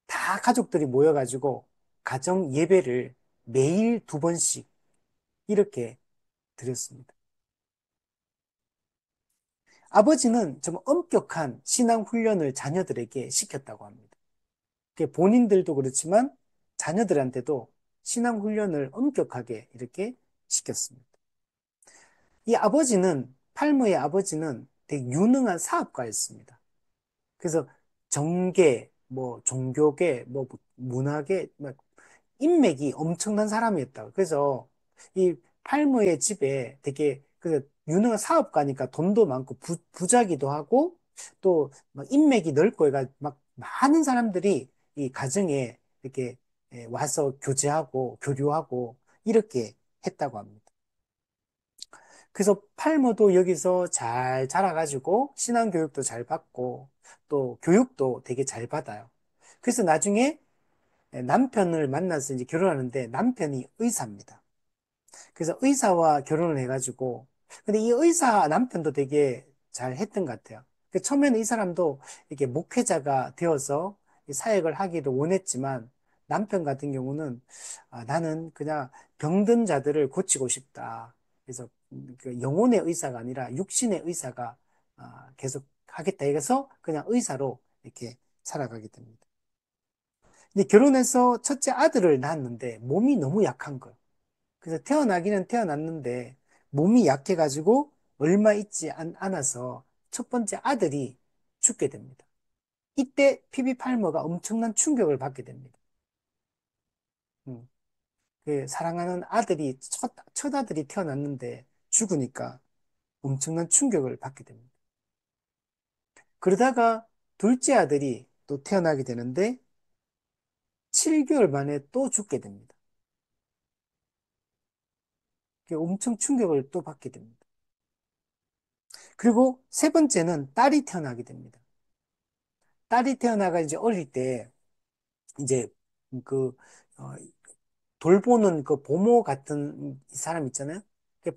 다 가족들이 모여가지고 가정 예배를 매일 2번씩 이렇게 드렸습니다. 아버지는 좀 엄격한 신앙 훈련을 자녀들에게 시켰다고 합니다. 본인들도 그렇지만 자녀들한테도 신앙 훈련을 엄격하게 이렇게 시켰습니다. 이 아버지는, 팔머의 아버지는 되게 유능한 사업가였습니다. 그래서 정계, 뭐 종교계, 뭐 문화계, 뭐 인맥이 엄청난 사람이었다. 그래서 이 팔머의 집에 되게 그 유능한 사업가니까 돈도 많고 부자기도 하고 또막 인맥이 넓고 얘가 막 많은 사람들이 이 가정에 이렇게 와서 교제하고 교류하고 이렇게 했다고 합니다. 그래서 팔머도 여기서 잘 자라가지고 신앙교육도 잘 받고 또 교육도 되게 잘 받아요. 그래서 나중에 남편을 만나서 이제 결혼하는데 남편이 의사입니다. 그래서 의사와 결혼을 해가지고 근데 이 의사 남편도 되게 잘 했던 것 같아요. 처음에는 이 사람도 이렇게 목회자가 되어서 이 사역을 하기도 원했지만 남편 같은 경우는 나는 그냥 병든 자들을 고치고 싶다. 그래서 그 영혼의 의사가 아니라 육신의 의사가 계속 하겠다. 해서 그냥 의사로 이렇게 살아가게 됩니다. 근데 결혼해서 첫째 아들을 낳았는데 몸이 너무 약한 거예요. 그래서 태어나기는 태어났는데 몸이 약해가지고 얼마 있지 않아서 첫 번째 아들이 죽게 됩니다. 이때 피비 팔머가 엄청난 충격을 받게 됩니다. 음, 그 사랑하는 아들이 첫 아들이 태어났는데 죽으니까 엄청난 충격을 받게 됩니다. 그러다가 둘째 아들이 또 태어나게 되는데 7개월 만에 또 죽게 됩니다. 엄청 충격을 또 받게 됩니다. 그리고 세 번째는 딸이 태어나게 됩니다. 딸이 태어나가 이제 어릴 때 이제 그 어, 돌보는 그 보모 같은 사람 있잖아요.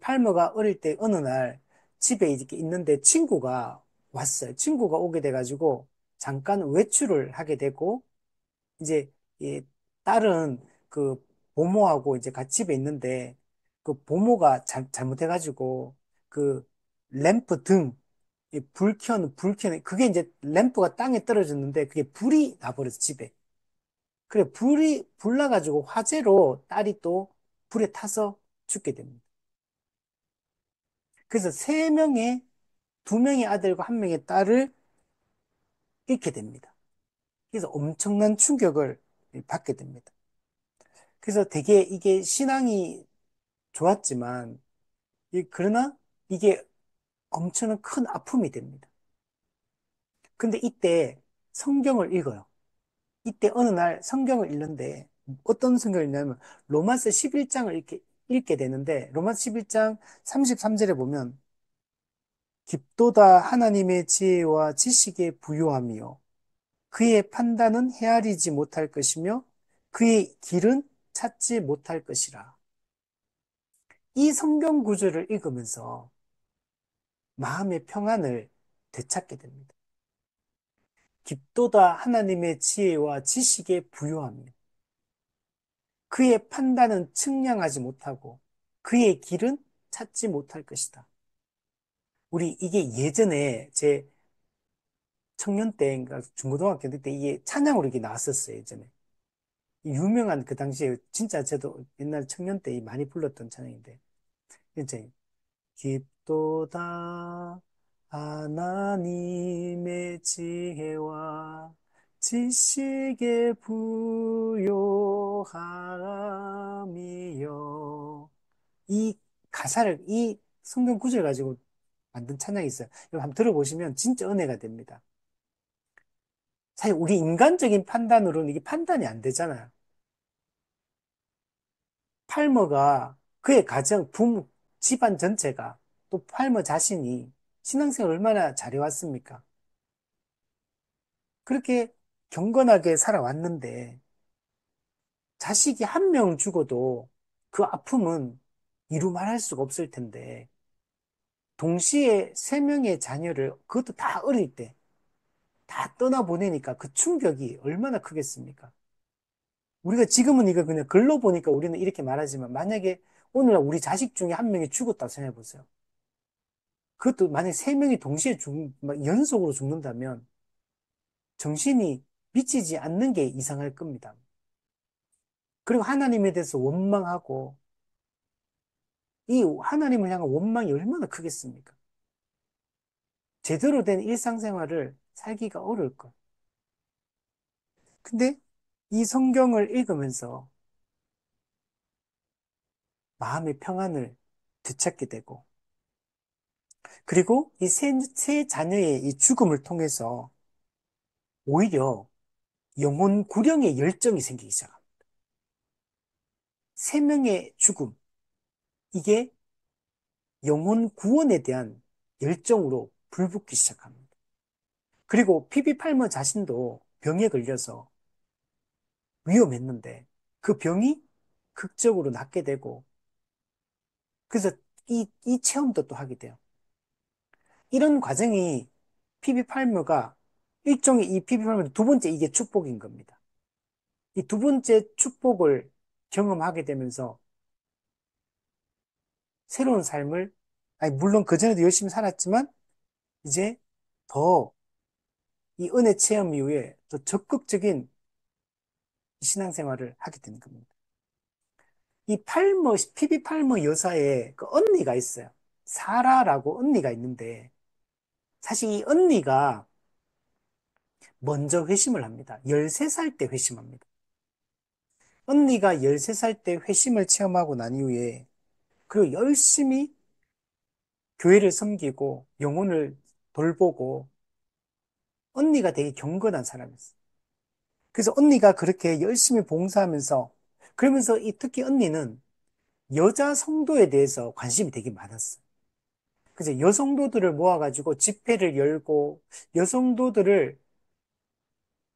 팔머가 어릴 때 어느 날 집에 이렇게 있는데 친구가 왔어요. 친구가 오게 돼가지고 잠깐 외출을 하게 되고 이제 이 딸은 그 보모하고 이제 같이 집에 있는데 그 보모가 잘못해가지고 그 램프 등, 그게 이제 램프가 땅에 떨어졌는데 그게 불이 나버렸어, 집에. 그래, 불 나가지고 화재로 딸이 또 불에 타서 죽게 됩니다. 그래서 2명의 아들과 1명의 딸을 잃게 됩니다. 그래서 엄청난 충격을 받게 됩니다. 그래서 되게 이게 신앙이 좋았지만, 그러나 이게 엄청난 큰 아픔이 됩니다. 근데 이때 성경을 읽어요. 이때 어느 날 성경을 읽는데 어떤 성경을 읽냐면 로마서 11장을 읽게 되는데 로마서 11장 33절에 보면 깊도다 하나님의 지혜와 지식의 부요함이요 그의 판단은 헤아리지 못할 것이며 그의 길은 찾지 못할 것이라. 이 성경 구절을 읽으면서 마음의 평안을 되찾게 됩니다. 깊도다 하나님의 지혜와 지식의 부요함이요. 그의 판단은 측량하지 못하고 그의 길은 찾지 못할 것이다. 우리 이게 예전에 제 청년 때인가 중고등학교 때 이게 찬양으로 이게 나왔었어요, 예전에. 유명한 그 당시에 진짜 저도 옛날 청년 때 많이 불렀던 찬양인데. 이제 깊도다 하나님의 지혜와 지식의 부요함이여. 이 이 성경 구절 가지고 만든 찬양이 있어요. 이거 한번 들어보시면 진짜 은혜가 됩니다. 사실 우리 인간적인 판단으로는 이게 판단이 안 되잖아요. 팔머가 그의 가정, 부모, 집안 전체가 또 팔머 자신이 신앙생활 얼마나 잘해왔습니까? 그렇게 경건하게 살아왔는데 자식이 한 명 죽어도 그 아픔은 이루 말할 수가 없을 텐데 동시에 세 명의 자녀를 그것도 다 어릴 때 다 떠나보내니까 그 충격이 얼마나 크겠습니까? 우리가 지금은 이거 그냥 글로 보니까 우리는 이렇게 말하지만 만약에 오늘날 우리 자식 중에 한 명이 죽었다 생각해 보세요. 그것도 만약에 세 명이 동시에 막 연속으로 죽는다면 정신이 미치지 않는 게 이상할 겁니다. 그리고 하나님에 대해서 원망하고 이 하나님을 향한 원망이 얼마나 크겠습니까? 제대로 된 일상생활을 살기가 어려울 것. 근데 이 성경을 읽으면서 마음의 평안을 되찾게 되고 그리고 이 세 자녀의 이 죽음을 통해서 오히려 영혼 구령의 열정이 생기기 시작합니다. 세 명의 죽음, 이게 영혼 구원에 대한 열정으로 불붙기 시작합니다. 그리고 피비 팔머 자신도 병에 걸려서 위험했는데 그 병이 극적으로 낫게 되고 그래서 이 체험도 또 하게 돼요. 이런 과정이 피비 팔머가 일종의 이 피비 팔머 두 번째 이게 축복인 겁니다. 이 두 번째 축복을 경험하게 되면서 새로운 삶을, 아니, 물론 그전에도 열심히 살았지만, 이제 더 이 은혜 체험 이후에 더 적극적인 신앙생활을 하게 되는 겁니다. 이 피비 팔머 여사의 그 언니가 있어요. 사라라고 언니가 있는데, 사실 이 언니가 먼저 회심을 합니다. 13살 때 회심합니다. 언니가 13살 때 회심을 체험하고 난 이후에, 그리고 열심히 교회를 섬기고, 영혼을 돌보고, 언니가 되게 경건한 사람이었어요. 그래서 언니가 그렇게 열심히 봉사하면서, 그러면서 특히 언니는 여자 성도에 대해서 관심이 되게 많았어요. 그래서 여성도들을 모아가지고 집회를 열고, 여성도들을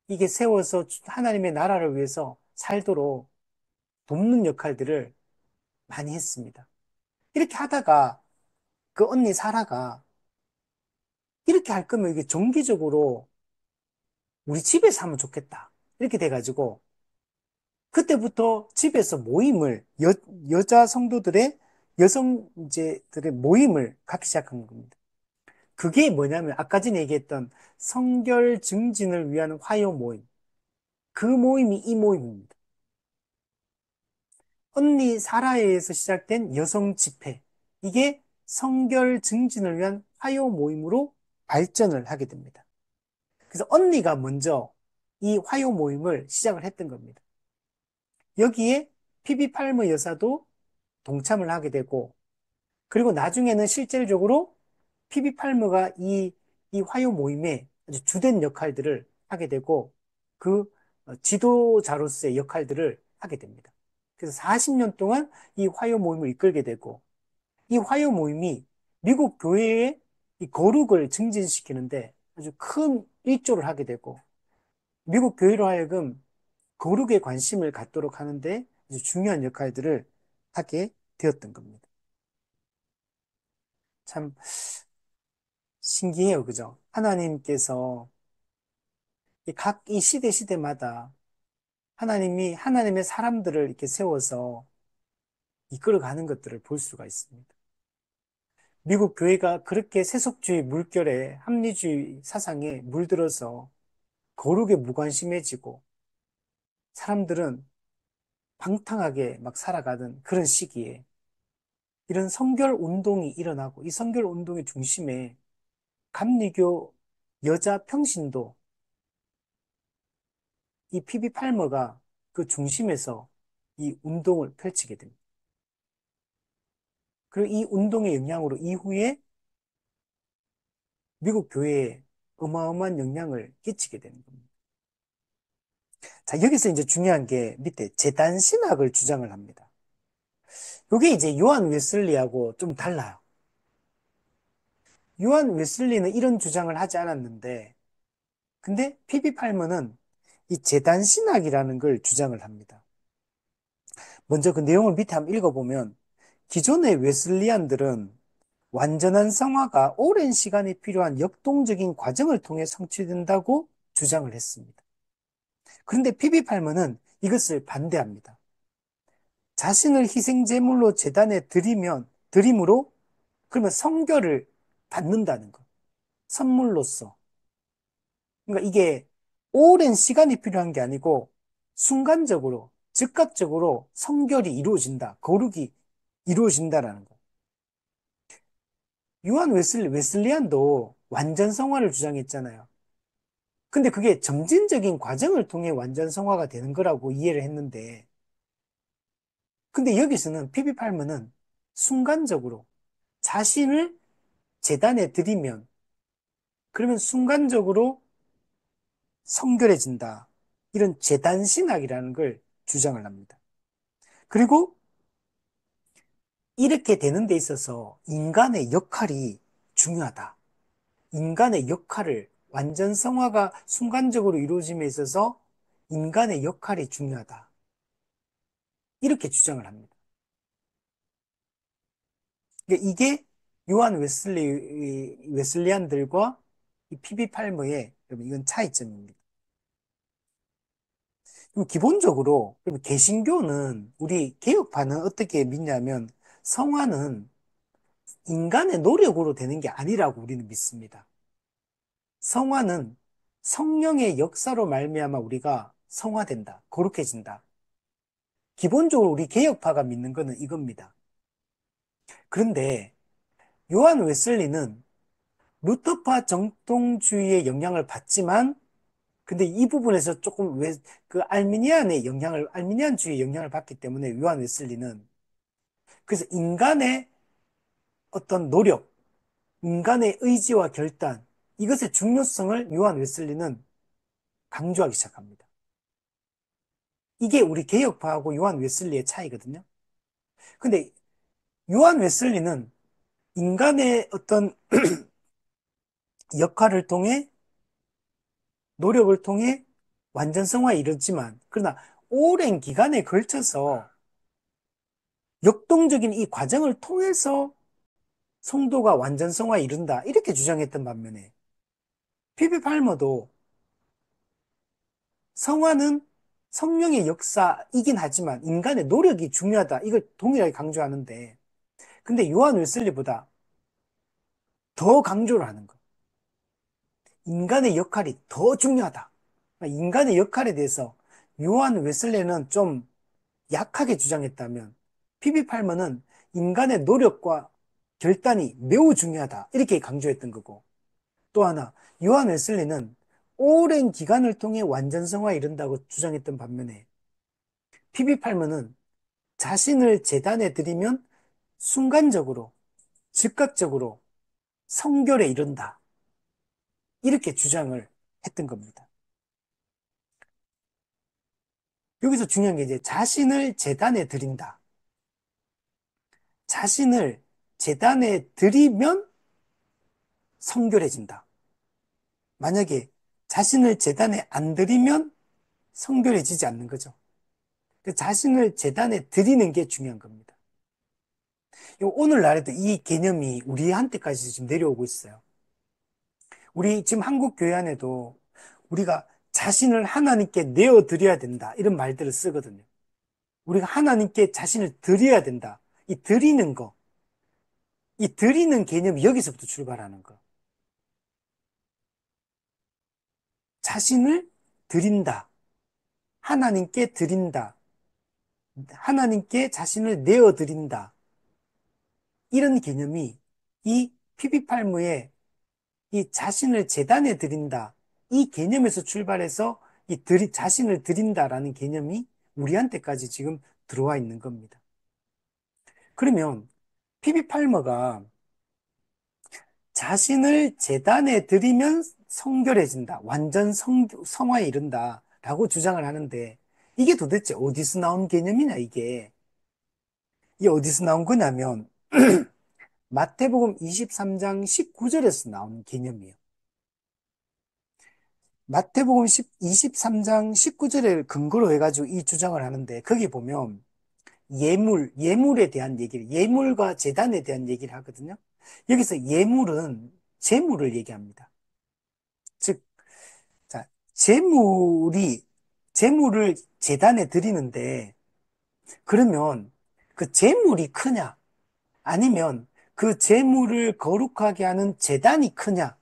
이게 세워서 하나님의 나라를 위해서 살도록 돕는 역할들을 많이 했습니다. 이렇게 하다가 그 언니 사라가 이렇게 할 거면 이게 정기적으로 우리 집에서 하면 좋겠다. 이렇게 돼가지고 그때부터 집에서 여자 성도들의 여성제들의 모임을 갖기 시작한 겁니다. 그게 뭐냐면, 아까 전에 얘기했던 성결 증진을 위한 화요 모임. 그 모임이 이 모임입니다. 언니 사라에 의해서 시작된 여성 집회. 이게 성결 증진을 위한 화요 모임으로 발전을 하게 됩니다. 그래서 언니가 먼저 이 화요 모임을 시작을 했던 겁니다. 여기에 피비 팔머 여사도 동참을 하게 되고, 그리고 나중에는 실질적으로 피비 팔머가 이 화요 모임에 아주 주된 역할들을 하게 되고, 그 지도자로서의 역할들을 하게 됩니다. 그래서 40년 동안 이 화요 모임을 이끌게 되고, 이 화요 모임이 미국 교회의 이 거룩을 증진시키는데 아주 큰 일조를 하게 되고, 미국 교회로 하여금 거룩에 관심을 갖도록 하는데 아주 중요한 역할들을 하게 되었던 겁니다. 참 신기해요. 그죠? 하나님께서 각 이 시대마다 하나님이 하나님의 사람들을 이렇게 세워서 이끌어가는 것들을 볼 수가 있습니다. 미국 교회가 그렇게 세속주의 물결에 합리주의 사상에 물들어서 거룩에 무관심해지고 사람들은 방탕하게 막 살아가던 그런 시기에 이런 성결 운동이 일어나고 이 성결 운동의 중심에 감리교 여자 평신도 이 피비 팔머가 그 중심에서 이 운동을 펼치게 됩니다. 그리고 이 운동의 영향으로 이후에 미국 교회에 어마어마한 영향을 끼치게 되는 겁니다. 자, 여기서 이제 중요한 게 밑에 재단 신학을 주장을 합니다. 이게 이제 요한 웨슬리하고 좀 달라요. 요한 웨슬리는 이런 주장을 하지 않았는데, 근데 피비 팔머는 이 재단 신학이라는 걸 주장을 합니다. 먼저 그 내용을 밑에 한번 읽어보면, 기존의 웨슬리안들은 완전한 성화가 오랜 시간이 필요한 역동적인 과정을 통해 성취된다고 주장을 했습니다. 그런데 피비 팔머는 이것을 반대합니다. 자신을 희생제물로 제단에 드림으로, 그러면 성결을 받는다는 거. 선물로서. 그러니까 이게 오랜 시간이 필요한 게 아니고 순간적으로, 즉각적으로 성결이 이루어진다. 거룩이 이루어진다라는 거. 요한 웨슬리안도 완전 성화를 주장했잖아요. 근데 그게 점진적인 과정을 통해 완전 성화가 되는 거라고 이해를 했는데, 근데 여기서는 피비 팔머는 순간적으로 자신을 제단에 드리면, 그러면 순간적으로 성결해진다. 이런 제단 신학이라는 걸 주장을 합니다. 그리고 이렇게 되는 데 있어서 인간의 역할이 중요하다. 인간의 역할을 완전 성화가 순간적으로 이루어짐에 있어서 인간의 역할이 중요하다. 이렇게 주장을 합니다. 그러니까 이게 요한 웨슬리안들과 이 피비 팔머의 이건 차이점입니다. 기본적으로 개신교는 우리 개혁파는 어떻게 믿냐면 성화는 인간의 노력으로 되는 게 아니라고 우리는 믿습니다. 성화는 성령의 역사로 말미암아 우리가 성화된다. 거룩해진다. 기본적으로 우리 개혁파가 믿는 것은 이겁니다. 그런데 요한 웨슬리는 루터파 정통주의의 영향을 받지만 근데 이 부분에서 조금 그 알미니안주의의 영향을 받기 때문에 요한 웨슬리는 그래서 인간의 어떤 노력, 인간의 의지와 결단, 이것의 중요성을 요한 웨슬리는 강조하기 시작합니다. 이게 우리 개혁파하고 요한 웨슬리의 차이거든요. 근데 요한 웨슬리는 인간의 어떤 역할을 통해, 노력을 통해 완전성화에 이르지만, 그러나 오랜 기간에 걸쳐서 역동적인 이 과정을 통해서 성도가 완전성화에 이른다. 이렇게 주장했던 반면에, 피비 팔머도 성화는 성령의 역사이긴 하지만 인간의 노력이 중요하다. 이걸 동일하게 강조하는데, 근데 요한 웨슬리보다 더 강조를 하는 거. 인간의 역할이 더 중요하다. 인간의 역할에 대해서 요한 웨슬리는 좀 약하게 주장했다면, 피비 팔머는 인간의 노력과 결단이 매우 중요하다. 이렇게 강조했던 거고, 또 하나, 요한 웨슬리는 오랜 기간을 통해 완전성화에 이른다고 주장했던 반면에, 피비 팔머는 자신을 제단에 드리면 순간적으로, 즉각적으로 성결에 이른다. 이렇게 주장을 했던 겁니다. 여기서 중요한 게 이제 자신을 제단에 드린다. 자신을 제단에 드리면 성결해진다. 만약에 자신을 제단에 안 드리면 성결해지지 않는 거죠. 그 자신을 제단에 드리는 게 중요한 겁니다. 오늘날에도 이 개념이 우리한테까지 지금 내려오고 있어요. 우리 지금 한국 교회 안에도 우리가 자신을 하나님께 내어드려야 된다. 이런 말들을 쓰거든요. 우리가 하나님께 자신을 드려야 된다. 이 드리는 거, 이 드리는 개념이 여기서부터 출발하는 거. 자신을 드린다. 하나님께 드린다. 하나님께 자신을 내어드린다. 이런 개념이 이 피비팔무의 이 자신을 제단에 드린다. 이 개념에서 출발해서 자신을 드린다라는 개념이 우리한테까지 지금 들어와 있는 겁니다. 그러면 피비팔머가 자신을 제단에 드리면 성결해진다. 완전 성화에 이른다. 라고 주장을 하는데 이게 도대체 어디서 나온 개념이냐, 이게. 이 어디서 나온 거냐면 마태복음 23장 19절에서 나온 개념이에요. 마태복음 23장 19절을 근거로 해가지고 이 주장을 하는데 거기 보면 예물에 대한 얘기를, 예물과 제단에 대한 얘기를 하거든요. 여기서 예물은 재물을 얘기합니다. 즉, 자, 재물을 제단에 드리는데, 그러면 그 재물이 크냐? 아니면 그 재물을 거룩하게 하는 제단이 크냐?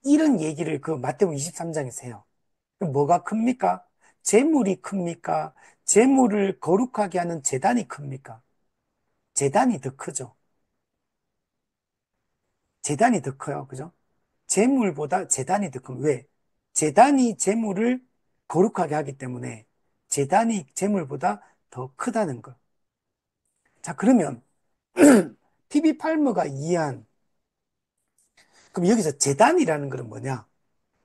이런 얘기를 그 마태복음 23장에서 해요. 그럼 뭐가 큽니까? 재물이 큽니까? 재물을 거룩하게 하는 제단이 큽니까? 제단이 더 크죠. 제단이 더 커요. 그죠? 재물보다 제단이 더 큽니다. 왜? 제단이 재물을 거룩하게 하기 때문에 제단이 재물보다 더 크다는 거. 자, 그러면 TV 팔머가 이해한 그럼 여기서 제단이라는 것은 뭐냐?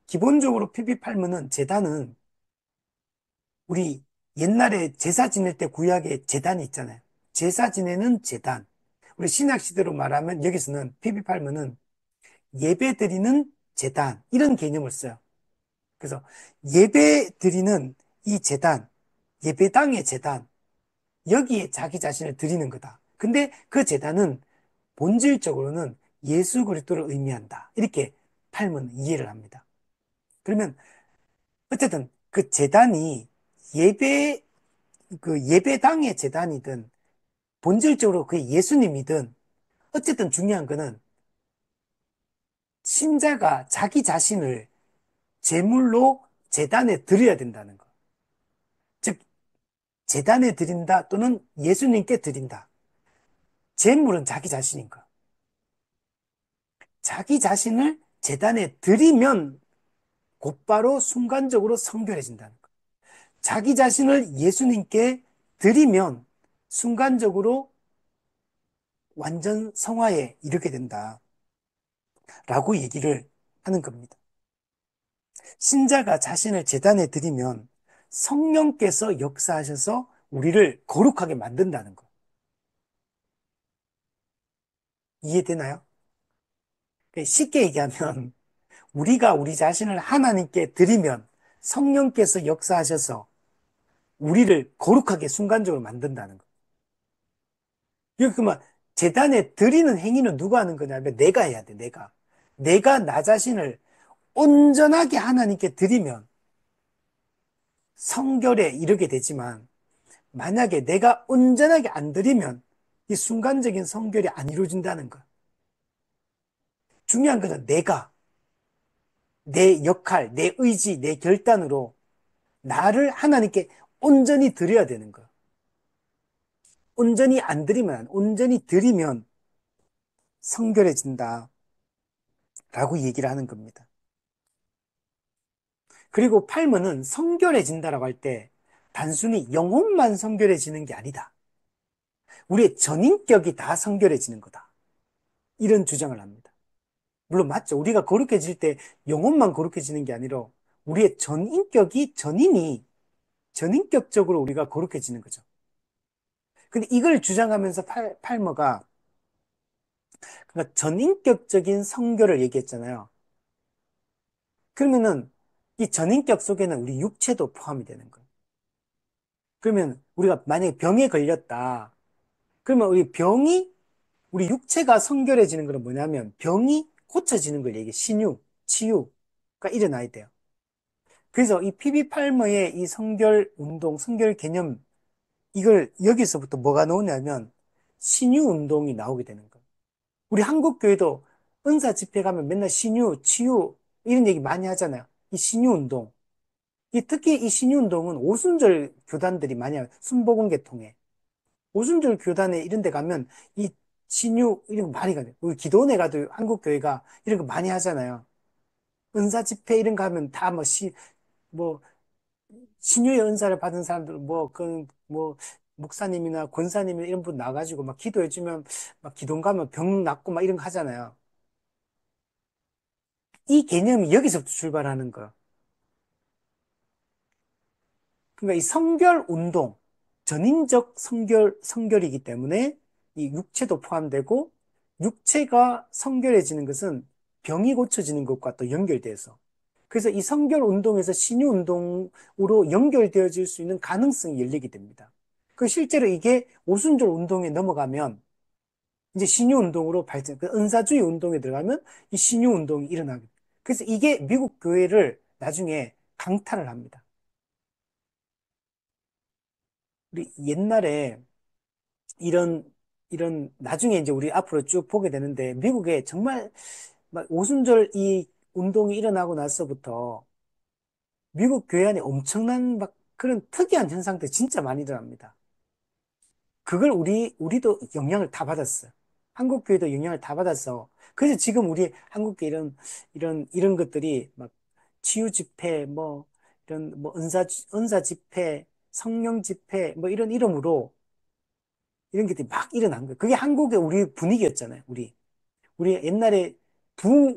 기본적으로 TV 팔머는 제단은 우리 옛날에 제사 지낼 때 구약에 제단이 있잖아요. 제사 지내는 제단. 우리 신약 시대로 말하면 여기서는 TV 팔머는 예배 드리는 제단 이런 개념을 써요. 그래서 예배 드리는 이 제단, 예배당의 제단, 여기에 자기 자신을 드리는 거다. 근데 그 제단은 본질적으로는 예수 그리스도를 의미한다. 이렇게 팔면 이해를 합니다. 그러면 어쨌든 그 제단이 예배, 그 예배당의 제단이든 본질적으로 그게 예수님이든 어쨌든 중요한 거는 신자가 자기 자신을 제물로 제단에 드려야 된다는 거. 즉, 제단에 드린다 또는 예수님께 드린다. 제물은 자기 자신인 거. 자기 자신을 제단에 드리면 곧바로 순간적으로 성결해진다는 거. 자기 자신을 예수님께 드리면 순간적으로 완전 성화에 이르게 된다라고 얘기를 하는 겁니다. 신자가 자신을 제단에 드리면 성령께서 역사하셔서 우리를 거룩하게 만든다는 거. 이해되나요? 쉽게 얘기하면 우리가 우리 자신을 하나님께 드리면 성령께서 역사하셔서 우리를 거룩하게 순간적으로 만든다는 거. 이거 그러면 제단에 드리는 행위는 누가 하는 거냐면 내가 해야 돼, 내가. 내가 나 자신을 온전하게 하나님께 드리면 성결에 이르게 되지만 만약에 내가 온전하게 안 드리면 이 순간적인 성결이 안 이루어진다는 거. 중요한 것은 내가 내 역할, 내 의지, 내 결단으로 나를 하나님께 온전히 드려야 되는 거. 온전히 안 드리면, 온전히 드리면 성결해진다. 라고 얘기를 하는 겁니다. 그리고 팔문은 성결해진다라고 할 때 단순히 영혼만 성결해지는 게 아니다. 우리의 전인격이 다 성결해지는 거다. 이런 주장을 합니다. 물론 맞죠. 우리가 거룩해질 때 영혼만 거룩해지는 게 아니라 우리의 전인격이, 전인격적으로 우리가 거룩해지는 거죠. 근데 이걸 주장하면서 팔머가 그러니까 전인격적인 성결을 얘기했잖아요. 그러면은 이 전인격 속에는 우리 육체도 포함이 되는 거예요. 그러면 우리가 만약에 병에 걸렸다. 그러면 우리 육체가 성결해지는 건 뭐냐면 병이 고쳐지는 걸 얘기해. 치유가 일어나야 돼요. 그래서 이 피비 팔머의 이 성결 운동, 성결 개념, 이걸 여기서부터 뭐가 나오냐면 신유 운동이 나오게 되는 거예요. 우리 한국 교회도 은사 집회 가면 맨날 신유, 치유 이런 얘기 많이 하잖아요. 이 신유 운동. 특히 이 신유 운동은 오순절 교단들이 많이 해요. 순복음계통에. 오순절 교단에 이런 데 가면 이 신유 이런 거 많이 가요. 우리 기도원에 가도 한국 교회가 이런 거 많이 하잖아요. 은사 집회 이런 거 하면 다 뭐 신유의 은사를 받은 사람들 뭐 목사님이나 권사님이나 이런 분 나가지고 막 기도해주면 막 기도 가면 병 낫고 막 이런 거 하잖아요. 이 개념이 여기서부터 출발하는 거예요. 그러니까 이 성결 운동, 전인적 성결이기 때문에 이 육체도 포함되고 육체가 성결해지는 것은 병이 고쳐지는 것과 또 연결돼서 그래서 이 성결 운동에서 신유 운동으로 연결되어질 수 있는 가능성이 열리게 됩니다. 그 실제로 이게 오순절 운동에 넘어가면 이제 신유 운동으로 발전, 그 은사주의 운동에 들어가면 이 신유 운동이 일어나게 돼요. 그래서 이게 미국 교회를 나중에 강탈을 합니다. 우리 옛날에 이런 나중에 이제 우리 앞으로 쭉 보게 되는데 미국에 정말 막 오순절 이 운동이 일어나고 나서부터 미국 교회 안에 엄청난 막 그런 특이한 현상들이 진짜 많이 일어납니다. 그걸 우리도 영향을 다 받았어요. 한국 교회도 영향을 다 받았어. 그래서 지금 우리 한국 교회 이런 것들이 막 치유 집회, 뭐, 이런, 뭐, 은사 집회, 성령 집회, 뭐, 이런 이름으로 이런 것들이 막 일어난 거예요. 그게 한국의 우리 분위기였잖아요. 우리 옛날에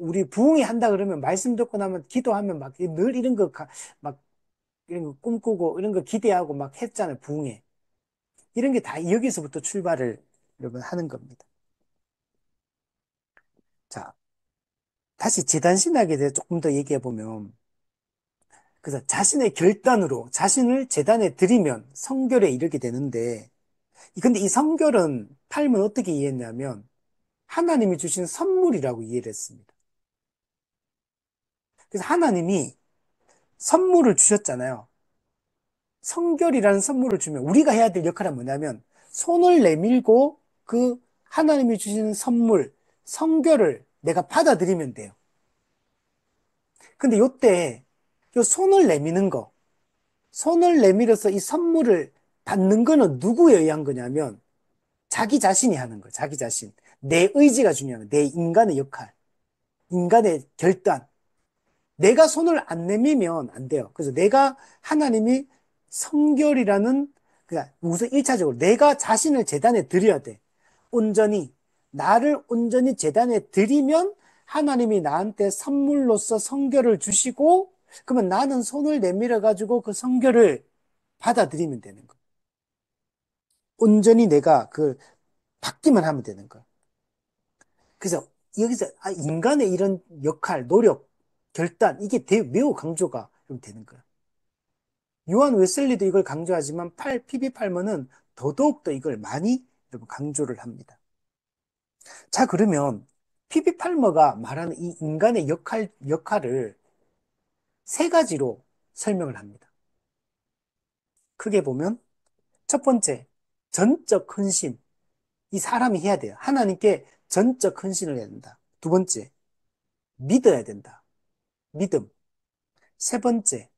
우리 부흥회 한다 그러면 말씀 듣고 나면 기도하면 막 늘 이런 거, 막 이런 거 꿈꾸고 이런 거 기대하고 막 했잖아요. 부흥회. 이런 게 다 여기서부터 출발을 여러분 하는 겁니다. 자, 다시 재단 신학에 대해 조금 더 얘기해 보면, 그래서 자신의 결단으로 자신을 재단에 드리면 성결에 이르게 되는데, 근데 이 성결은 팔면 어떻게 이해했냐면, 하나님이 주신 선물이라고 이해를 했습니다. 그래서 하나님이 선물을 주셨잖아요. 성결이라는 선물을 주면 우리가 해야 될 역할은 뭐냐면, 손을 내밀고 그 하나님이 주시는 선물, 성결을 내가 받아들이면 돼요. 근데 요때 요 손을 내미는 거, 손을 내밀어서 이 선물을 받는 거는 누구에 의한 거냐면 자기 자신이 하는 거, 자기 자신. 내 의지가 중요한 거, 내 인간의 역할, 인간의 결단. 내가 손을 안 내밀면 안 돼요. 그래서 내가 하나님이 성결이라는 그러니까 우선 1차적으로 내가 자신을 제단에 드려야 돼. 온전히 나를 온전히 제단에 드리면 하나님이 나한테 선물로서 성결을 주시고 그러면 나는 손을 내밀어 가지고 그 성결을 받아들이면 되는 거예요. 온전히 내가 그 받기만 하면 되는 거예요. 그래서 여기서 인간의 이런 역할, 노력, 결단 이게 매우 강조가 좀 되는 거예요. 요한 웨슬리도 이걸 강조하지만 PB 팔머는 더더욱더 이걸 많이 여러분 강조를 합니다. 자, 그러면 PB 팔머가 말하는 이 인간의 역할을 세 가지로 설명을 합니다. 크게 보면 첫 번째, 전적 헌신. 이 사람이 해야 돼요. 하나님께 전적 헌신을 해야 된다. 두 번째, 믿어야 된다. 믿음. 세 번째,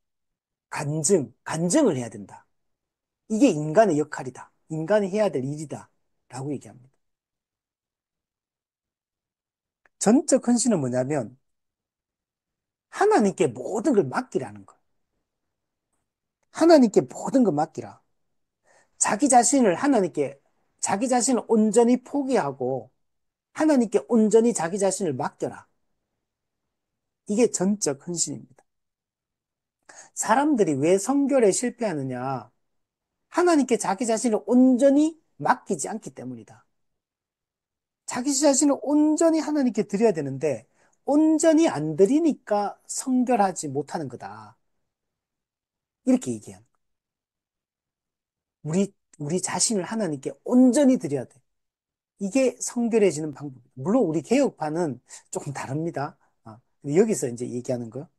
간증을 해야 된다. 이게 인간의 역할이다. 인간이 해야 될 일이다. 라고 얘기합니다. 전적 헌신은 뭐냐면 하나님께 모든 걸 맡기라는 거예요. 하나님께 모든 걸 맡기라. 자기 자신을 온전히 포기하고 하나님께 온전히 자기 자신을 맡겨라. 이게 전적 헌신입니다. 사람들이 왜 성결에 실패하느냐? 하나님께 자기 자신을 온전히 맡기지 않기 때문이다. 자기 자신을 온전히 하나님께 드려야 되는데 온전히 안 드리니까 성결하지 못하는 거다. 이렇게 얘기해요. 우리 자신을 하나님께 온전히 드려야 돼. 이게 성결해지는 방법. 물론 우리 개혁파는 조금 다릅니다. 근데 여기서 이제 얘기하는 거요.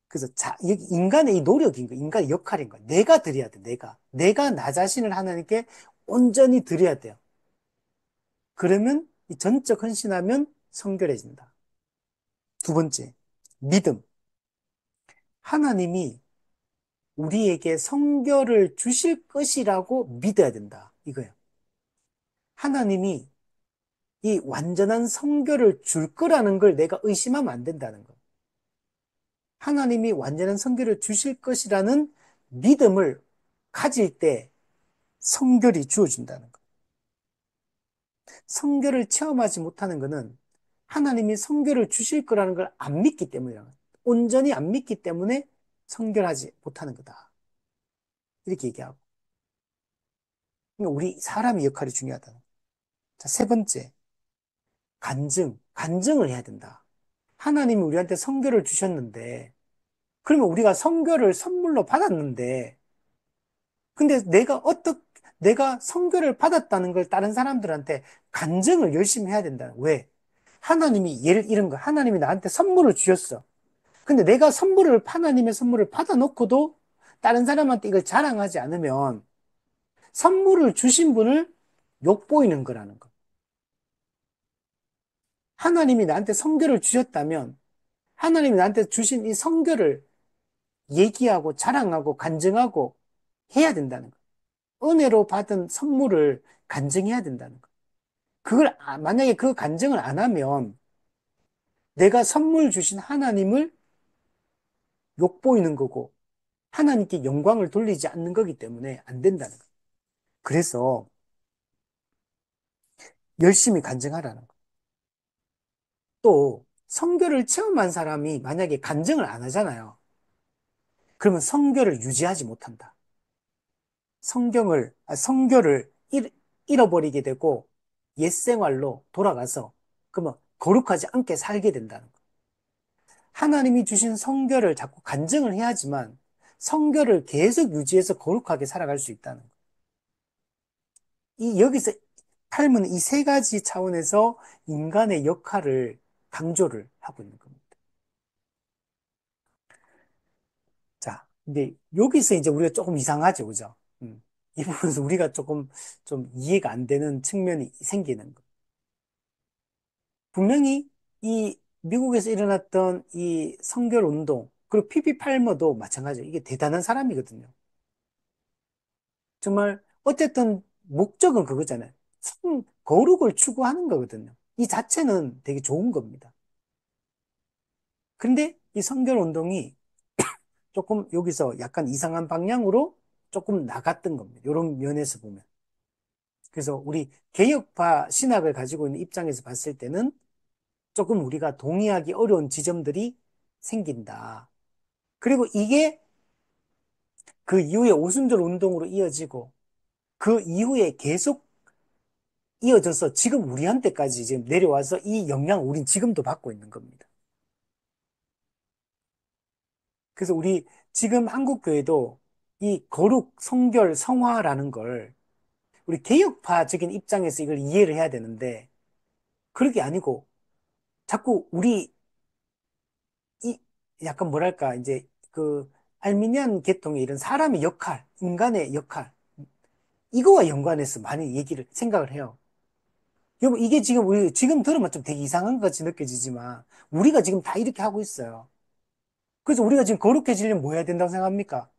그래서 여기 인간의 이 노력인 거, 인간의 역할인 거. 내가 드려야 돼, 내가. 내가 나 자신을 하나님께 온전히 드려야 돼요. 그러면 이 전적 헌신하면 성결해진다. 두 번째, 믿음. 하나님이 우리에게 성결을 주실 것이라고 믿어야 된다. 이거예요. 하나님이 이 완전한 성결을 줄 거라는 걸 내가 의심하면 안 된다는 거. 하나님이 완전한 성결을 주실 것이라는 믿음을 가질 때 성결이 주어진다는 거. 성결을 체험하지 못하는 것은 하나님이 성결을 주실 거라는 걸 안 믿기 때문이라는 거예요. 온전히 안 믿기 때문에 성결하지 못하는 거다. 이렇게 얘기하고. 그러니까 우리 사람의 역할이 중요하다. 자, 세 번째, 간증을 해야 된다. 하나님이 우리한테 성교를 주셨는데, 그러면 우리가 성교를 선물로 받았는데, 근데 내가 성교를 받았다는 걸 다른 사람들한테 간증을 열심히 해야 된다. 왜? 하나님이 예를 이런 거, 하나님이 나한테 선물을 주셨어. 근데 내가 하나님의 선물을 받아놓고도 다른 사람한테 이걸 자랑하지 않으면 선물을 주신 분을 욕보이는 거라는 거. 하나님이 나한테 성교를 주셨다면 하나님이 나한테 주신 이 성교를 얘기하고 자랑하고 간증하고 해야 된다는 거. 은혜로 받은 선물을 간증해야 된다는 거. 만약에 그 간증을 안 하면 내가 선물 주신 하나님을 욕보이는 거고 하나님께 영광을 돌리지 않는 거기 때문에 안 된다는 거. 그래서 열심히 간증하라는 거. 또 성교를 체험한 사람이 만약에 간증을 안 하잖아요. 그러면 성교를 유지하지 못한다. 성교를 잃어버리게 되고 옛 생활로 돌아가서 그러면 거룩하지 않게 살게 된다는 거. 하나님이 주신 성교를 자꾸 간증을 해야지만 성교를 계속 유지해서 거룩하게 살아갈 수 있다는 거. 여기서 삶은 이 세 가지 차원에서 인간의 역할을 강조를 하고 있는 겁니다. 자, 근데 여기서 이제 우리가 조금 이상하죠, 그죠? 이 부분에서 우리가 조금 좀 이해가 안 되는 측면이 생기는 거. 분명히 이 미국에서 일어났던 이 성결 운동, 그리고 피피 팔머도 마찬가지예요. 이게 대단한 사람이거든요. 정말 어쨌든 목적은 그거잖아요. 거룩을 추구하는 거거든요. 이 자체는 되게 좋은 겁니다. 그런데 이 성결 운동이 조금 여기서 약간 이상한 방향으로 조금 나갔던 겁니다. 이런 면에서 보면. 그래서 우리 개혁파 신학을 가지고 있는 입장에서 봤을 때는 조금 우리가 동의하기 어려운 지점들이 생긴다. 그리고 이게 그 이후에 오순절 운동으로 이어지고 그 이후에 계속 이어져서 지금 우리한테까지 지금 내려와서 이 영향을 우린 지금도 받고 있는 겁니다. 그래서 우리 지금 한국교회도 이 거룩, 성결, 성화라는 걸 우리 개혁파적인 입장에서 이걸 이해를 해야 되는데 그렇게 아니고 자꾸 우리 이 약간 뭐랄까 이제 그 알미니안 계통의 이런 사람의 역할, 인간의 역할 이거와 연관해서 많이 생각을 해요. 여러분 이게 지금 우리 지금 들으면 좀 되게 이상한 것 같이 느껴지지만 우리가 지금 다 이렇게 하고 있어요. 그래서 우리가 지금 거룩해지려면 뭐 해야 된다고 생각합니까?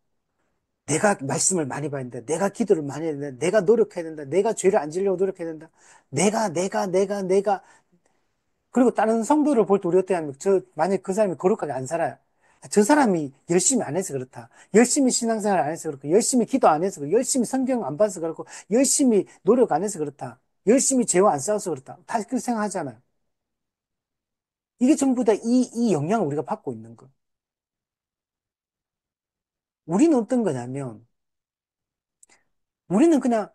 내가 말씀을 많이 봐야 된다. 내가 기도를 많이 해야 된다. 내가 노력해야 된다. 내가 죄를 안 지려고 노력해야 된다. 내가. 그리고 다른 성도를 볼 때 우리 어떻게 하면, 만약 그 사람이 거룩하게 안 살아요. 저 사람이 열심히 안 해서 그렇다. 열심히 신앙생활 안 해서 그렇고, 열심히 기도 안 해서 그렇고, 열심히 성경 안 봐서 그렇고, 열심히 노력 안 해서 그렇다. 열심히 죄와 안 싸워서 그렇다. 다 그렇게 생각하잖아요. 이게 전부 다 이 영향을 우리가 받고 있는 거. 우리는 어떤 거냐면, 우리는 그냥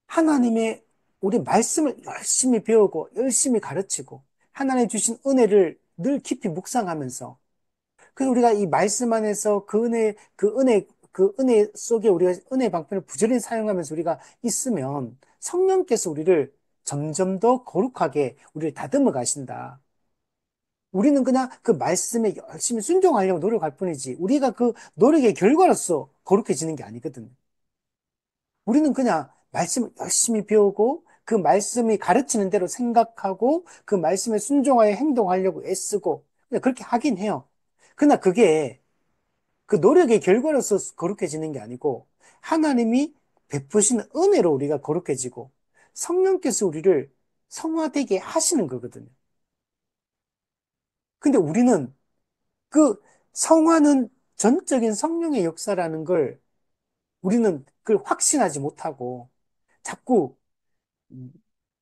하나님의 우리 말씀을 열심히 배우고, 열심히 가르치고, 하나님 주신 은혜를 늘 깊이 묵상하면서, 그래서 우리가 이 말씀 안에서 그 은혜 속에 우리가 은혜 방편을 부지런히 사용하면서 우리가 있으면 성령께서 우리를 점점 더 거룩하게 우리를 다듬어 가신다. 우리는 그냥 그 말씀에 열심히 순종하려고 노력할 뿐이지 우리가 그 노력의 결과로서 거룩해지는 게 아니거든요. 우리는 그냥 말씀을 열심히 배우고 그 말씀이 가르치는 대로 생각하고 그 말씀에 순종하여 행동하려고 애쓰고 그냥 그렇게 하긴 해요. 그러나 그게 그 노력의 결과로서 거룩해지는 게 아니고 하나님이 베푸시는 은혜로 우리가 거룩해지고 성령께서 우리를 성화되게 하시는 거거든요. 근데 우리는 그 성화는 전적인 성령의 역사라는 걸 우리는 그걸 확신하지 못하고 자꾸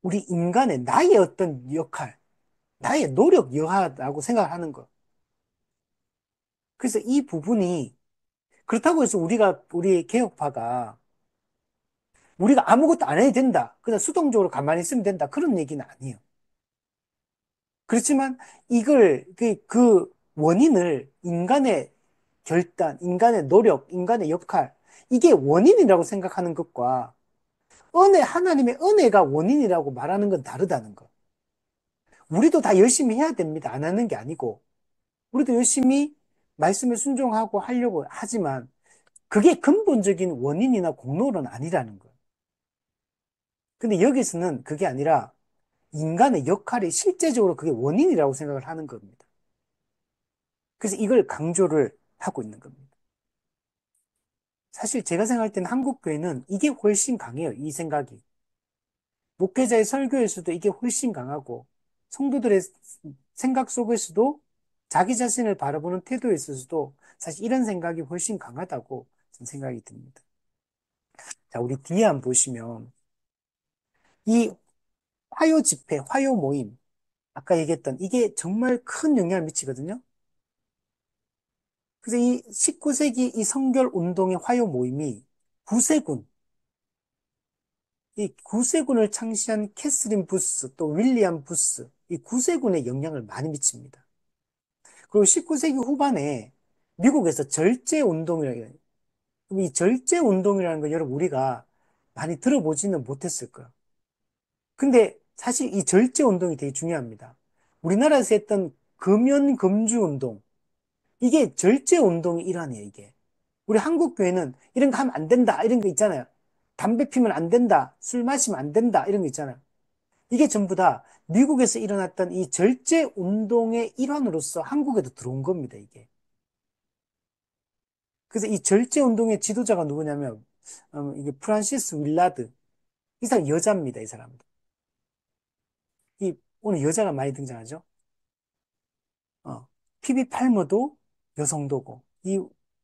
우리 인간의 나의 어떤 역할, 나의 노력 여하라고 생각하는 거. 그래서 이 부분이 그렇다고 해서 우리 개혁파가 우리가 아무것도 안 해도 된다. 그냥 수동적으로 가만히 있으면 된다. 그런 얘기는 아니에요. 그렇지만 이걸, 그 원인을 인간의 결단, 인간의 노력, 인간의 역할, 이게 원인이라고 생각하는 것과 하나님의 은혜가 원인이라고 말하는 건 다르다는 거. 우리도 다 열심히 해야 됩니다. 안 하는 게 아니고. 우리도 열심히 말씀에 순종하고 하려고 하지만 그게 근본적인 원인이나 공로는 아니라는 거예요. 근데 여기서는 그게 아니라 인간의 역할이 실제적으로 그게 원인이라고 생각을 하는 겁니다. 그래서 이걸 강조를 하고 있는 겁니다. 사실 제가 생각할 때는 한국 교회는 이게 훨씬 강해요. 이 생각이. 목회자의 설교에서도 이게 훨씬 강하고 성도들의 생각 속에서도 자기 자신을 바라보는 태도에 있어서도 사실 이런 생각이 훨씬 강하다고 저는 생각이 듭니다. 자, 우리 뒤에 한번 보시면 이 화요 집회, 화요 모임, 아까 얘기했던 이게 정말 큰 영향을 미치거든요. 그래서 이 19세기 이 성결 운동의 화요 모임이 구세군, 이 구세군을 창시한 캐스린 부스, 또 윌리엄 부스, 이 구세군에 영향을 많이 미칩니다. 그리고 19세기 후반에 미국에서 절제 운동이라는, 이 절제 운동이라는 거 여러분 우리가 많이 들어보지는 못했을 거예요. 근데 사실 이 절제 운동이 되게 중요합니다. 우리나라에서 했던 금연 금주 운동, 이게 절제 운동의 일환이에요, 이게. 우리 한국 교회는 이런 거 하면 안 된다, 이런 거 있잖아요. 담배 피면 안 된다, 술 마시면 안 된다, 이런 거 있잖아요. 이게 전부 다 미국에서 일어났던 이 절제 운동의 일환으로서 한국에도 들어온 겁니다, 이게. 그래서 이 절제 운동의 지도자가 누구냐면, 이게 프란시스 윌라드. 이 사람 여자입니다, 이 사람도. 오늘 여자가 많이 등장하죠? 피비 팔머도 여성도고, 이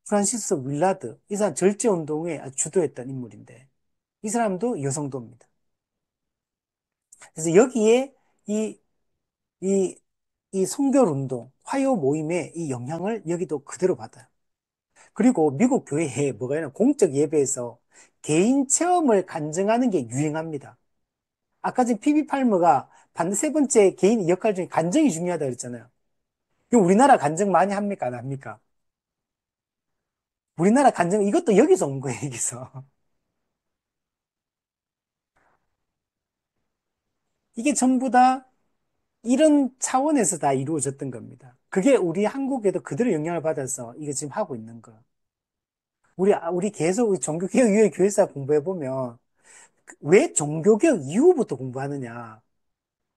프란시스 윌라드, 이 사람 절제 운동에 아주 주도했던 인물인데, 이 사람도 여성도입니다. 그래서 여기에 이, 이, 이 성결 운동, 화요 모임의 이 영향을 여기도 그대로 받아요. 그리고 미국 교회에 뭐가 있냐, 공적 예배에서 개인 체험을 간증하는 게 유행합니다. 아까 전 피비 팔머가 세 번째 개인 역할 중에 간증이 중요하다 그랬잖아요. 그럼 우리나라 간증 많이 합니까? 안 합니까? 우리나라 간증, 이것도 여기서 온 거예요, 여기서. 이게 전부 다 이런 차원에서 다 이루어졌던 겁니다. 그게 우리 한국에도 그대로 영향을 받아서 이게 지금 하고 있는 거. 우리 계속 종교개혁 이후의 교회사 공부해보면 왜 종교개혁 이후부터 공부하느냐.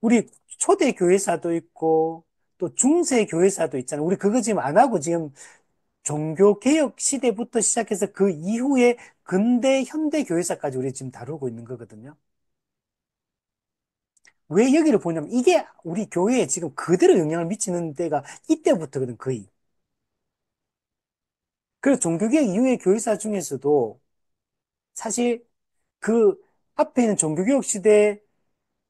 우리 초대 교회사도 있고 또 중세 교회사도 있잖아요. 우리 그거 지금 안 하고 지금 종교개혁 시대부터 시작해서 그 이후에 근대 현대 교회사까지 우리 지금 다루고 있는 거거든요. 왜 여기를 보냐면 이게 우리 교회에 지금 그대로 영향을 미치는 때가 이때부터거든, 거의. 그래서 종교개혁 이후의 교회사 중에서도 사실 그 앞에 있는 종교개혁 시대,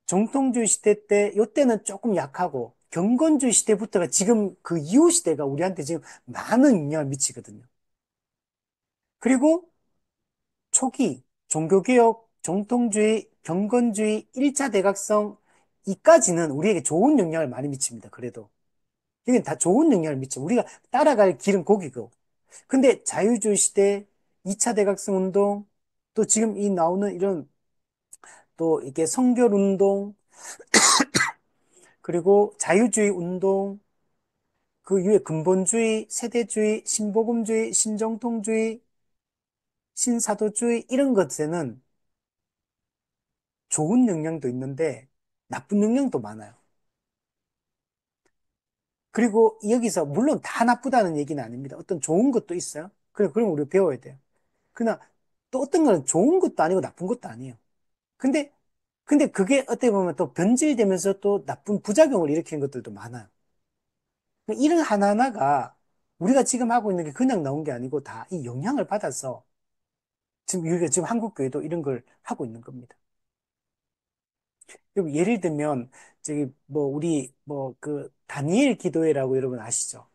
정통주의 시대 때, 요때는 조금 약하고 경건주의 시대부터가 지금 그 이후 시대가 우리한테 지금 많은 영향을 미치거든요. 그리고 초기 종교개혁, 정통주의, 경건주의, 1차 대각성 이까지는 우리에게 좋은 영향을 많이 미칩니다. 그래도. 이게 다 좋은 영향을 미쳐. 우리가 따라갈 길은 거기고. 근데 자유주의 시대, 2차 대각성 운동, 또 지금 이 나오는 이런 또 이게 성결 운동, 그리고 자유주의 운동, 그 이후에 근본주의, 세대주의, 신복음주의, 신정통주의, 신사도주의 이런 것에는 좋은 영향도 있는데 나쁜 영향도 많아요. 그리고 여기서 물론 다 나쁘다는 얘기는 아닙니다. 어떤 좋은 것도 있어요. 그래, 그럼 우리 배워야 돼요. 그러나 또 어떤 거는 좋은 것도 아니고 나쁜 것도 아니에요. 근데, 근데 그게 어떻게 보면 또 변질되면서 또 나쁜 부작용을 일으키는 것들도 많아요. 그러니까 이런 하나하나가 우리가 지금 하고 있는 게 그냥 나온 게 아니고 다 이 영향을 받아서 지금 우리가 지금 한국 교회도 이런 걸 하고 있는 겁니다. 여러분, 예를 들면 저기 뭐 우리 뭐 그 다니엘 기도회라고 여러분 아시죠?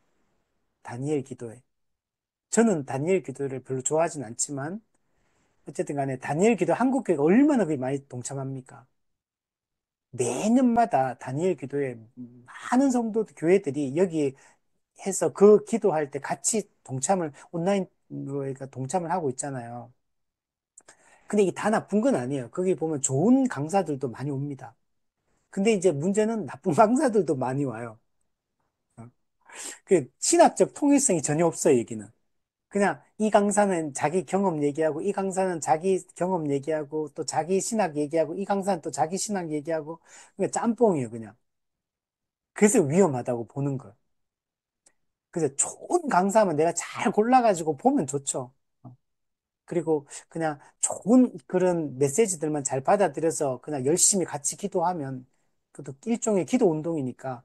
다니엘 기도회. 저는 다니엘 기도회를 별로 좋아하진 않지만 어쨌든 간에 다니엘 기도 한국 교회가 얼마나 그게 많이 동참합니까? 매년마다 다니엘 기도에 많은 성도 교회들이 여기 해서 그 기도할 때 같이 동참을 온라인으로 그러니까 동참을 하고 있잖아요. 근데 이게 다 나쁜 건 아니에요. 거기 보면 좋은 강사들도 많이 옵니다. 근데 이제 문제는 나쁜 강사들도 많이 와요. 어. 그 신학적 통일성이 전혀 없어요, 여기는. 그냥 이 강사는 자기 경험 얘기하고 이 강사는 자기 경험 얘기하고 또 자기 신학 얘기하고 이 강사는 또 자기 신학 얘기하고 그냥 짬뽕이에요, 그냥. 그래서 위험하다고 보는 거예요. 그래서 좋은 강사면 내가 잘 골라가지고 보면 좋죠. 어. 그리고 그냥 좋은 그런 메시지들만 잘 받아들여서 그냥 열심히 같이 기도하면 그것도 일종의 기도 운동이니까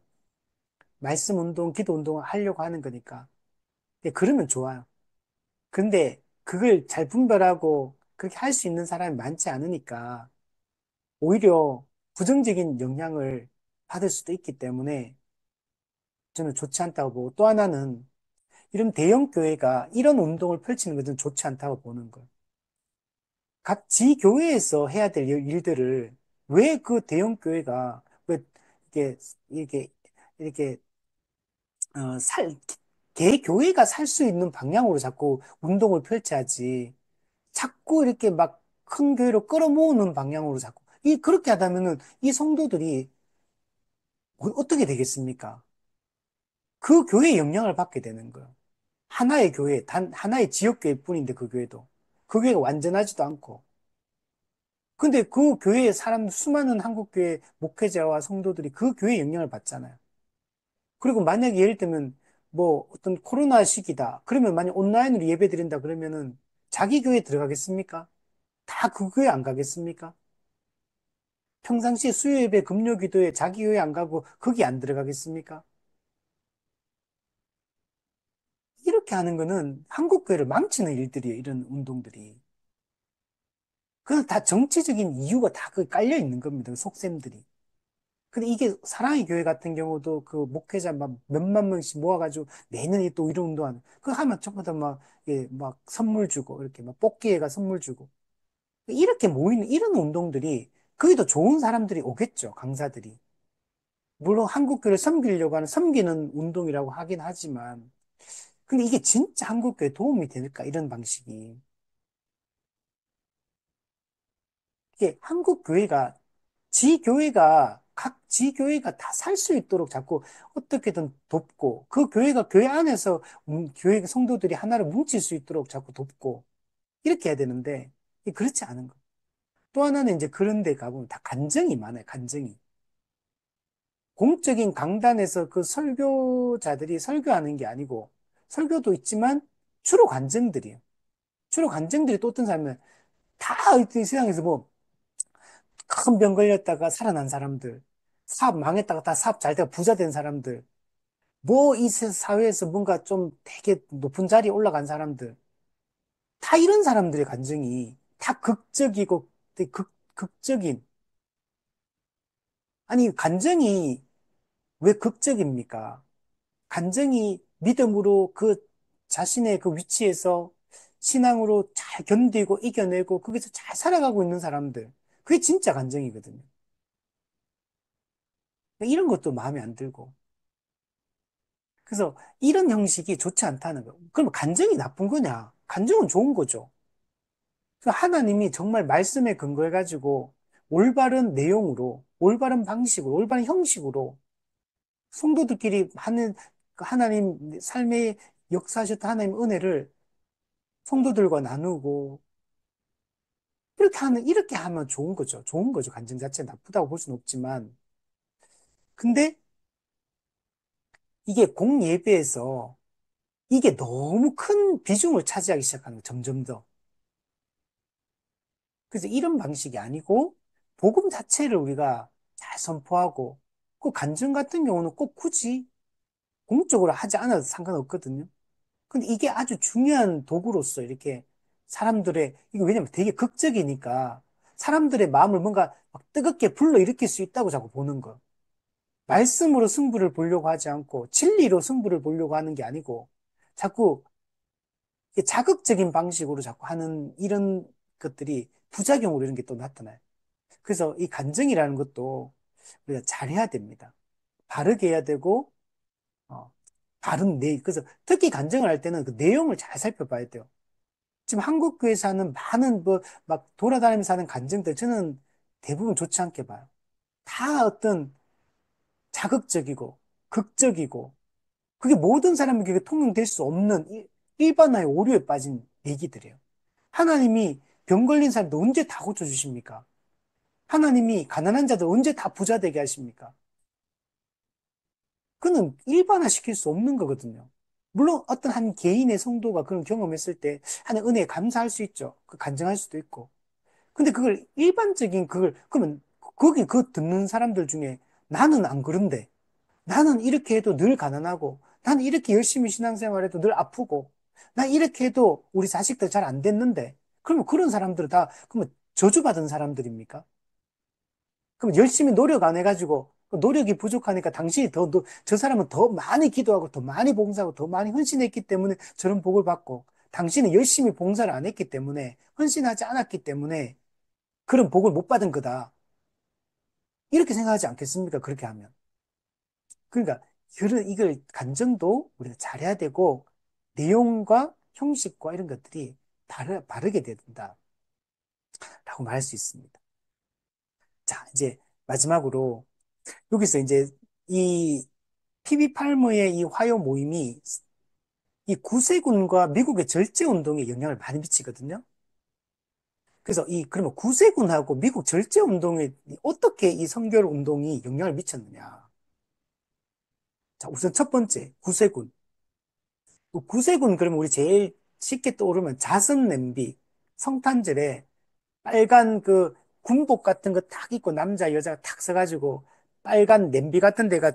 말씀 운동, 기도 운동을 하려고 하는 거니까. 예, 그러면 좋아요. 근데 그걸 잘 분별하고 그렇게 할 수 있는 사람이 많지 않으니까 오히려 부정적인 영향을 받을 수도 있기 때문에 저는 좋지 않다고 보고 또 하나는 이런 대형 교회가 이런 운동을 펼치는 것은 좋지 않다고 보는 거예요. 각 지교회에서 해야 될 일들을 왜 그 대형 교회가 왜 이렇게 이렇게 이렇게 어, 살 개교회가 살 수 있는 방향으로 자꾸 운동을 펼쳐야지. 자꾸 이렇게 막 큰 교회로 끌어모으는 방향으로 자꾸 이 그렇게 하다면은 이 성도들이 어떻게 되겠습니까? 그 교회의 영향을 받게 되는 거예요. 하나의 교회, 단 하나의 지역 교회뿐인데 그 교회도 그 교회가 완전하지도 않고. 근데 그 교회에 사람 수많은 한국 교회 목회자와 성도들이 그 교회의 영향을 받잖아요. 그리고 만약에 예를 들면 뭐 어떤 코로나 시기다. 그러면 만약 온라인으로 예배 드린다 그러면은 자기 교회 들어가겠습니까? 다 그 교회 안 가겠습니까? 평상시에 수요 예배, 금요 기도에 자기 교회 안 가고 거기 안 들어가겠습니까? 이렇게 하는 거는 한국 교회를 망치는 일들이에요. 이런 운동들이. 그건 다 정치적인 이유가 다 그 깔려 있는 겁니다. 속셈들이. 근데 이게 사랑의 교회 같은 경우도 그 목회자 막 몇만 명씩 모아가지고 내년에 또 이런 운동하는 그거 하면 전부 다 막, 예, 막 선물 주고 이렇게 막 뽑기회가 선물 주고 이렇게 모이는 이런 운동들이 거기도 좋은 사람들이 오겠죠. 강사들이. 물론 한국교를 섬기려고 하는 섬기는 운동이라고 하긴 하지만 근데 이게 진짜 한국교에 도움이 될까? 이런 방식이. 이게 한국교회가 지교회가 각 지교회가 다 살 수 있도록 자꾸 어떻게든 돕고 그 교회가 교회 안에서 교회 성도들이 하나로 뭉칠 수 있도록 자꾸 돕고 이렇게 해야 되는데 이게 그렇지 않은 거. 또 하나는 이제 그런 데 가보면 다 간증이 많아요. 간증이. 공적인 강단에서 그 설교자들이 설교하는 게 아니고 설교도 있지만 주로 간증들이에요. 주로 간증들이 또 어떤 사람은 다 이 세상에서 뭐 큰 병 걸렸다가 살아난 사람들, 사업 망했다가 다 사업 잘 되고 부자 된 사람들, 뭐 이 사회에서 뭔가 좀 되게 높은 자리에 올라간 사람들, 다 이런 사람들의 간증이 다 극적이고 되게 극적인, 아니, 간증이 왜 극적입니까? 간증이 믿음으로 그 자신의 그 위치에서 신앙으로 잘 견디고 이겨내고 거기서 잘 살아가고 있는 사람들. 그게 진짜 간증이거든요. 이런 것도 마음에 안 들고. 그래서 이런 형식이 좋지 않다는 거예요. 그럼 간증이 나쁜 거냐? 간증은 좋은 거죠. 그래서 하나님이 정말 말씀에 근거해가지고 올바른 내용으로, 올바른 방식으로, 올바른 형식으로 성도들끼리 하는 그 하나님 삶의 역사하셨던 하나님 은혜를 성도들과 나누고 이렇게 하면 좋은 거죠. 좋은 거죠. 간증 자체 나쁘다고 볼 수는 없지만. 근데 이게 공예배에서 이게 너무 큰 비중을 차지하기 시작하는 거예요. 점점 더. 그래서 이런 방식이 아니고 복음 자체를 우리가 잘 선포하고 그 간증 같은 경우는 꼭 굳이 공적으로 하지 않아도 상관없거든요. 근데 이게 아주 중요한 도구로서 이렇게 사람들의, 이거 왜냐면 되게 극적이니까 사람들의 마음을 뭔가 막 뜨겁게 불러일으킬 수 있다고 자꾸 보는 거. 말씀으로 승부를 보려고 하지 않고 진리로 승부를 보려고 하는 게 아니고 자꾸 이게 자극적인 방식으로 자꾸 하는 이런 것들이 부작용으로 이런 게 또 나타나요. 그래서 이 간증이라는 것도 우리가 잘해야 됩니다. 바르게 해야 되고, 어, 그래서 특히 간증을 할 때는 그 내용을 잘 살펴봐야 돼요. 지금 한국 교회에서 하는 많은 뭐, 막 돌아다니면서 하는 간증들, 저는 대부분 좋지 않게 봐요. 다 어떤 자극적이고, 극적이고, 그게 모든 사람에게 통용될 수 없는 일반화의 오류에 빠진 얘기들이에요. 하나님이 병 걸린 사람도 언제 다 고쳐주십니까? 하나님이 가난한 자들 언제 다 부자 되게 하십니까? 그는 일반화시킬 수 없는 거거든요. 물론 어떤 한 개인의 성도가 그런 경험했을 때 하는 은혜에 감사할 수 있죠. 그 간증할 수도 있고. 근데 그걸 일반적인 그러면 거기 그 듣는 사람들 중에 나는 안 그런데 나는 이렇게 해도 늘 가난하고 나는 이렇게 열심히 신앙생활해도 늘 아프고 나 이렇게 해도 우리 자식들 잘 안 됐는데 그러면 그런 사람들은 다 그러면 저주받은 사람들입니까? 그럼 열심히 노력 안 해가지고 그 노력이 부족하니까 당신이 저 사람은 더 많이 기도하고 더 많이 봉사하고 더 많이 헌신했기 때문에 저런 복을 받고 당신은 열심히 봉사를 안 했기 때문에 헌신하지 않았기 때문에 그런 복을 못 받은 거다. 이렇게 생각하지 않겠습니까? 그렇게 하면. 그러니까 이걸 간정도 우리가 잘해야 되고 내용과 형식과 이런 것들이 바르게 된다라고 말할 수 있습니다. 자, 이제 마지막으로 여기서 이제 이 PB 팔머의 이 화요 모임이 이 구세군과 미국의 절제 운동에 영향을 많이 미치거든요. 그래서 그러면 구세군하고 미국 절제 운동에 어떻게 이 선결 운동이 영향을 미쳤느냐. 자, 우선 첫 번째, 구세군. 구세군 그러면 우리 제일 쉽게 떠오르면 자선 냄비, 성탄절에 빨간 그 군복 같은 거 탁 입고 남자 여자가 탁 서가지고 빨간 냄비 같은 데가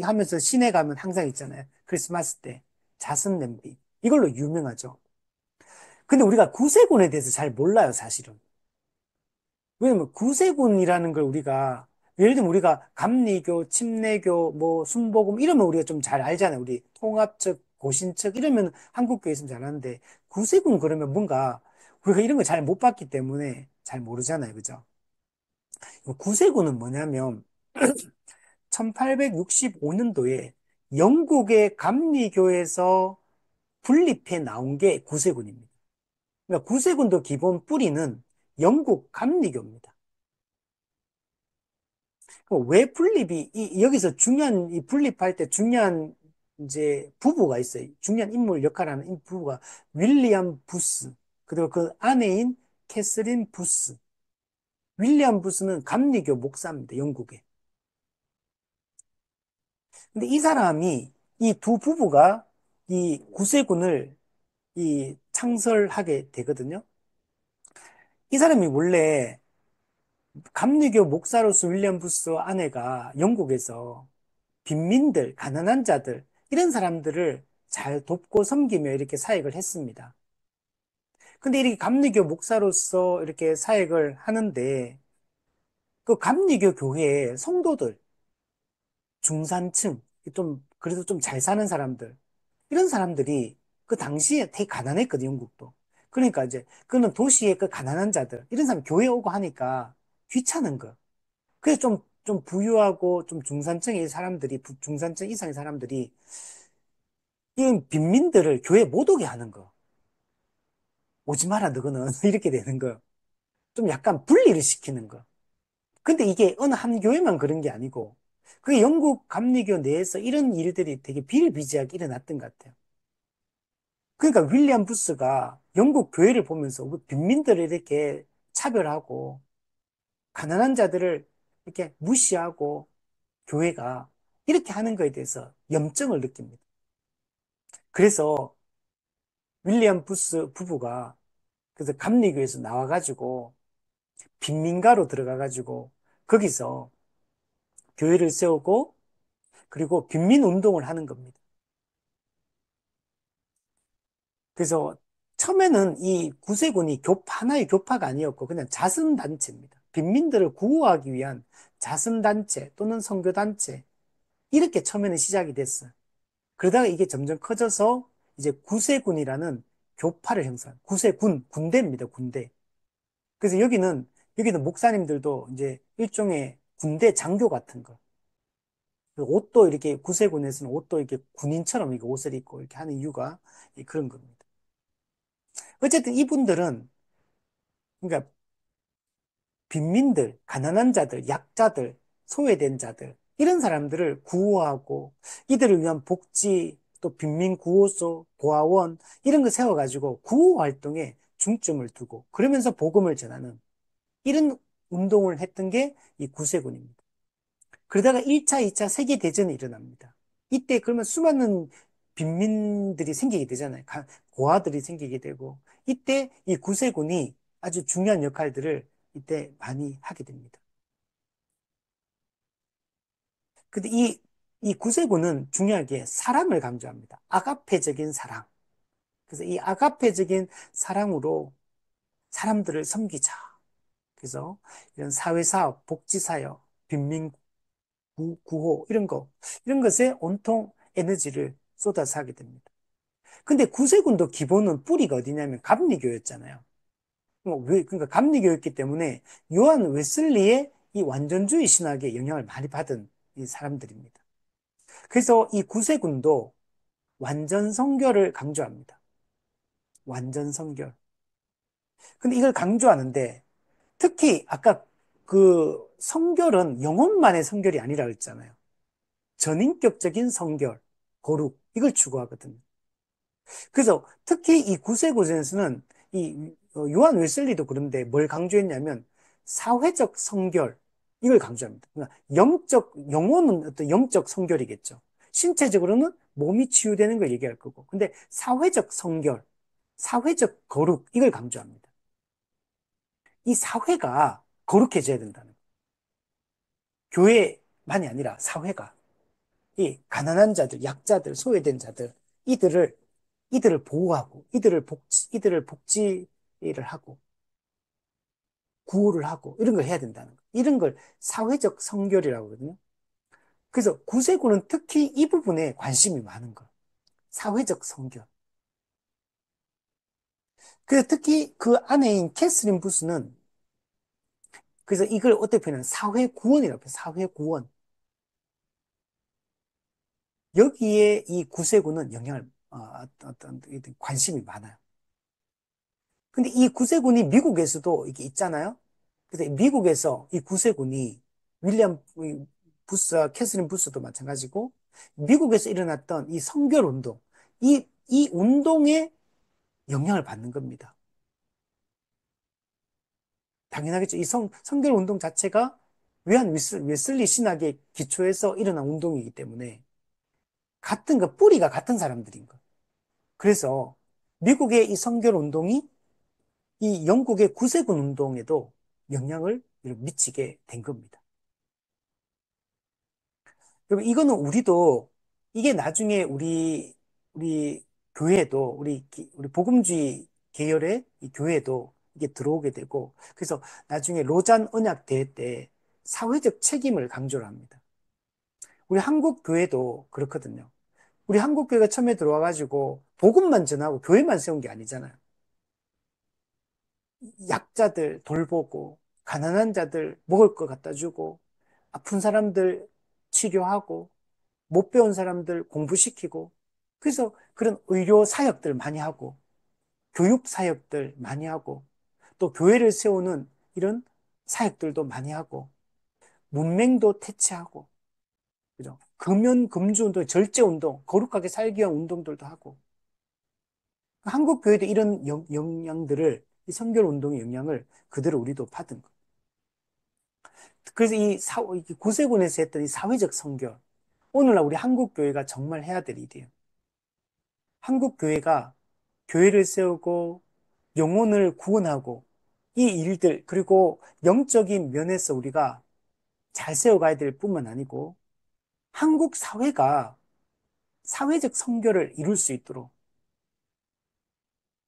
하면서 시내 가면 항상 있잖아요. 크리스마스 때 자선 냄비 이걸로 유명하죠. 근데 우리가 구세군에 대해서 잘 몰라요, 사실은. 왜냐면 구세군이라는 걸 우리가 예를 들면 우리가 감리교, 침례교, 뭐 순복음 이러면 우리가 좀 잘 알잖아요. 우리 통합적, 고신척 이러면 한국교회에서는 잘 아는데 구세군 그러면 뭔가 우리가 이런 걸 잘 못 봤기 때문에 잘 모르잖아요. 그죠? 구세군은 뭐냐면 1865년도에 영국의 감리교에서 분립해 나온 게 구세군입니다. 그러니까 구세군도 기본 뿌리는 영국 감리교입니다. 왜 분립이, 여기서 이 분립할 때 중요한 이제 부부가 있어요. 중요한 인물 역할을 하는 부부가 윌리엄 부스, 그리고 그 아내인 캐서린 부스. 윌리엄 부스는 감리교 목사입니다. 영국에. 근데 이 사람이, 이 두 부부가 이 구세군을 창설하게 되거든요. 이 사람이 원래 감리교 목사로서 윌리엄 부스 아내가 영국에서 빈민들, 가난한 자들, 이런 사람들을 잘 돕고 섬기며 이렇게 사역을 했습니다. 근데 이렇게 감리교 목사로서 이렇게 사역을 하는데, 그 감리교 교회의 성도들, 중산층, 그래도 좀 잘 사는 사람들, 이런 사람들이 그 당시에 되게 가난했거든, 영국도. 그러니까 이제, 그는 도시의 그 가난한 자들, 이런 사람 교회 오고 하니까 귀찮은 거. 그래서 좀 부유하고 좀 중산층의 사람들이, 중산층 이상의 사람들이 이 빈민들을 교회 못 오게 하는 거. 오지 마라, 너거는. 이렇게 되는 거. 좀 약간 분리를 시키는 거. 근데 이게 어느 한 교회만 그런 게 아니고, 그게 영국 감리교 내에서 이런 일들이 되게 비일비재하게 일어났던 것 같아요. 그러니까 윌리엄 부스가 영국 교회를 보면서 빈민들을 이렇게 차별하고, 가난한 자들을 이렇게 무시하고, 교회가 이렇게 하는 거에 대해서 염증을 느낍니다. 그래서 윌리엄 부스 부부가 그래서 감리교에서 나와가지고 빈민가로 들어가가지고 거기서 교회를 세우고 그리고 빈민 운동을 하는 겁니다. 그래서 처음에는 이 구세군이 하나의 교파가 아니었고 그냥 자선단체입니다. 빈민들을 구호하기 위한 자선단체 또는 선교단체 이렇게 처음에는 시작이 됐어요. 그러다가 이게 점점 커져서 이제 구세군이라는 교파를 형성, 구세군, 군대입니다, 군대. 그래서 여기는 목사님들도 이제 일종의 군대 장교 같은 거. 그 옷도 이렇게 구세군에서는 옷도 이렇게 군인처럼 이렇게 옷을 입고 이렇게 하는 이유가 그런 겁니다. 어쨌든 이분들은 그러니까 빈민들, 가난한 자들, 약자들, 소외된 자들 이런 사람들을 구호하고 이들을 위한 복지 또 빈민구호소, 고아원 이런 거 세워가지고 구호 활동에 중점을 두고 그러면서 복음을 전하는 이런 운동을 했던 게 이 구세군입니다. 그러다가 1차, 2차 세계대전이 일어납니다. 이때 그러면 수많은 빈민들이 생기게 되잖아요. 고아들이 생기게 되고 이때 이 구세군이 아주 중요한 역할들을 이때 많이 하게 됩니다. 근데 이 구세군은 중요하게 사랑을 강조합니다. 아가페적인 사랑. 그래서 이 아가페적인 사랑으로 사람들을 섬기자. 그래서 이런 사회사업, 복지사역, 구호, 이런 것에 온통 에너지를 쏟아서 하게 됩니다. 근데 구세군도 기본은 뿌리가 어디냐면 감리교였잖아요. 그러니까 감리교였기 때문에 요한 웨슬리의 이 완전주의 신학에 영향을 많이 받은 이 사람들입니다. 그래서 이 구세군도 완전 성결을 강조합니다. 완전 성결. 근데 이걸 강조하는데 특히 아까 그 성결은 영혼만의 성결이 아니라 그랬잖아요. 전인격적인 성결, 거룩, 이걸 추구하거든요. 그래서 특히 이 구세군에서는 이 요한 웨슬리도 그런데 뭘 강조했냐면 사회적 성결, 이걸 강조합니다. 그러니까 영혼은 어떤 영적 성결이겠죠. 신체적으로는 몸이 치유되는 걸 얘기할 거고. 근데 사회적 성결, 사회적 거룩, 이걸 강조합니다. 이 사회가 거룩해져야 된다는 거예요. 교회만이 아니라 사회가. 이 가난한 자들, 약자들, 소외된 자들, 이들을, 이들을 보호하고, 이들을 복지를 하고, 구호를 하고, 이런 걸 해야 된다는 거. 이런 걸 사회적 성결이라고 하거든요. 그래서 구세군은 특히 이 부분에 관심이 많은 거예요. 사회적 성결. 그래서 특히 그 아내인 캐스린 부스는 그래서 이걸 어떻게 표현하면 사회구원이라고 해요. 사회구원. 여기에 이 구세군은 어떤 관심이 많아요. 근데 이 구세군이 미국에서도 이게 있잖아요. 그래서 미국에서 이 구세군이 윌리엄 부스와 캐서린 부스도 마찬가지고 미국에서 일어났던 이 성결 운동, 이 운동에 영향을 받는 겁니다. 당연하겠죠. 이 성결 운동 자체가 웨슬리 신학의 기초에서 일어난 운동이기 때문에 뿌리가 같은 사람들인 거예요. 그래서 미국의 이 성결 운동이 이 영국의 구세군 운동에도 영향을 미치게 된 겁니다. 그럼 이거는 이게 나중에 우리 교회도, 우리 복음주의 계열의 이 교회도 이게 들어오게 되고, 그래서 나중에 로잔 언약 대회 때 사회적 책임을 강조를 합니다. 우리 한국 교회도 그렇거든요. 우리 한국 교회가 처음에 들어와가지고 복음만 전하고 교회만 세운 게 아니잖아요. 약자들 돌보고, 가난한 자들 먹을 거 갖다 주고, 아픈 사람들 치료하고, 못 배운 사람들 공부시키고, 그래서 그런 의료 사역들 많이 하고, 교육 사역들 많이 하고, 또 교회를 세우는 이런 사역들도 많이 하고, 문맹도 퇴치하고, 그죠? 금연, 금주 운동, 절제 운동, 거룩하게 살기 위한 운동들도 하고, 한국 교회도 이런 영향들을, 이 선결 운동의 영향을 그대로 우리도 받은 거. 그래서 이 구세군에서 했던 이 사회적 선결, 오늘날 우리 한국 교회가 정말 해야 될 일이에요. 한국 교회가 교회를 세우고 영혼을 구원하고 이 일들 그리고 영적인 면에서 우리가 잘 세워가야 될 뿐만 아니고 한국 사회가 사회적 선결을 이룰 수 있도록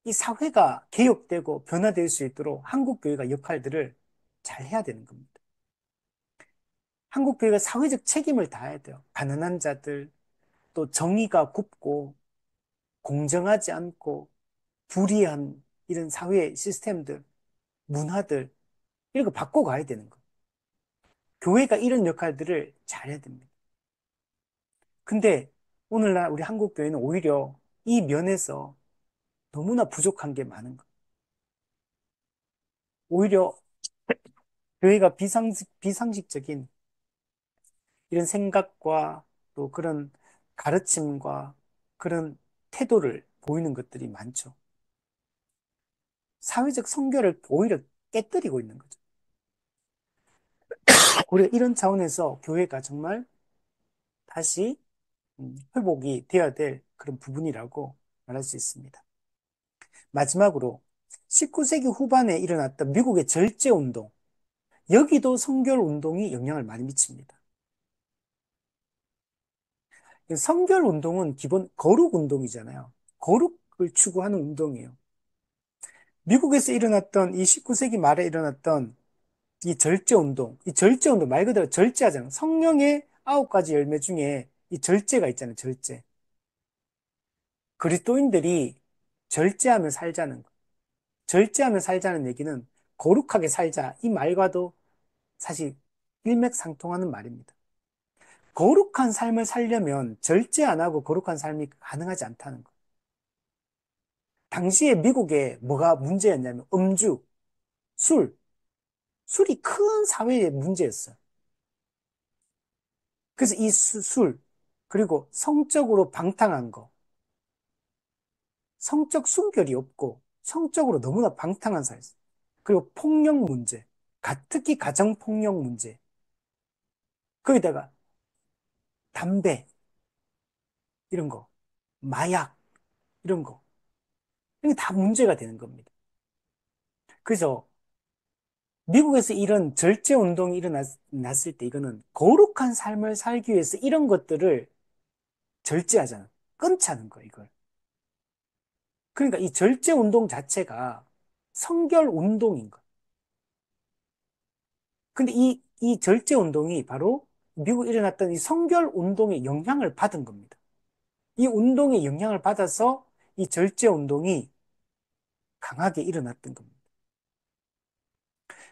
이 사회가 개혁되고 변화될 수 있도록 한국 교회가 역할들을 잘 해야 되는 겁니다. 한국 교회가 사회적 책임을 다해야 돼요. 가난한 자들, 또 정의가 굽고 공정하지 않고 불이한 이런 사회 시스템들 문화들, 이런 거 바꿔가야 되는 거예요. 교회가 이런 역할들을 잘해야 됩니다. 근데 오늘날 우리 한국 교회는 오히려 이 면에서 너무나 부족한 게 많은 거예요. 오히려 교회가 비상식적인 이런 생각과 또 그런 가르침과 그런 태도를 보이는 것들이 많죠. 사회적 성결을 오히려 깨뜨리고 있는 거죠. 우리가 이런 차원에서 교회가 정말 다시 회복이 되어야 될 그런 부분이라고 말할 수 있습니다. 마지막으로 19세기 후반에 일어났던 미국의 절제운동, 여기도 성결운동이 영향을 많이 미칩니다. 성결운동은 기본 거룩운동이잖아요. 거룩을 추구하는 운동이에요. 미국에서 일어났던 이 19세기 말에 일어났던 이 절제운동, 이 절제운동 말 그대로 절제하잖아요. 성령의 9가지 열매 중에 이 절제가 있잖아요. 절제. 그리스도인들이 절제하며 살자는 거. 절제하며 살자는 얘기는 거룩하게 살자. 이 말과도 사실 일맥상통하는 말입니다. 거룩한 삶을 살려면 절제 안 하고 거룩한 삶이 가능하지 않다는 거. 당시에 미국에 뭐가 문제였냐면 음주, 술, 술이 큰 사회의 문제였어요. 그래서 이 술, 그리고 성적으로 방탕한 거, 성적 순결이 없고 성적으로 너무나 방탕한 사회. 그리고 폭력 문제, 특히 가정폭력 문제, 거기다가 담배, 이런 거, 마약, 이런 거. 이게 다 문제가 되는 겁니다. 그래서 미국에서 이런 절제 운동이 일어났을 때 이거는 거룩한 삶을 살기 위해서 이런 것들을 절제하잖아. 끊자는 거야, 이걸. 그러니까 이 절제 운동 자체가 성결 운동인 거야. 근데 이 절제 운동이 바로 미국에 일어났던 이 성결 운동의 영향을 받은 겁니다. 이 운동의 영향을 받아서 이 절제 운동이 강하게 일어났던 겁니다.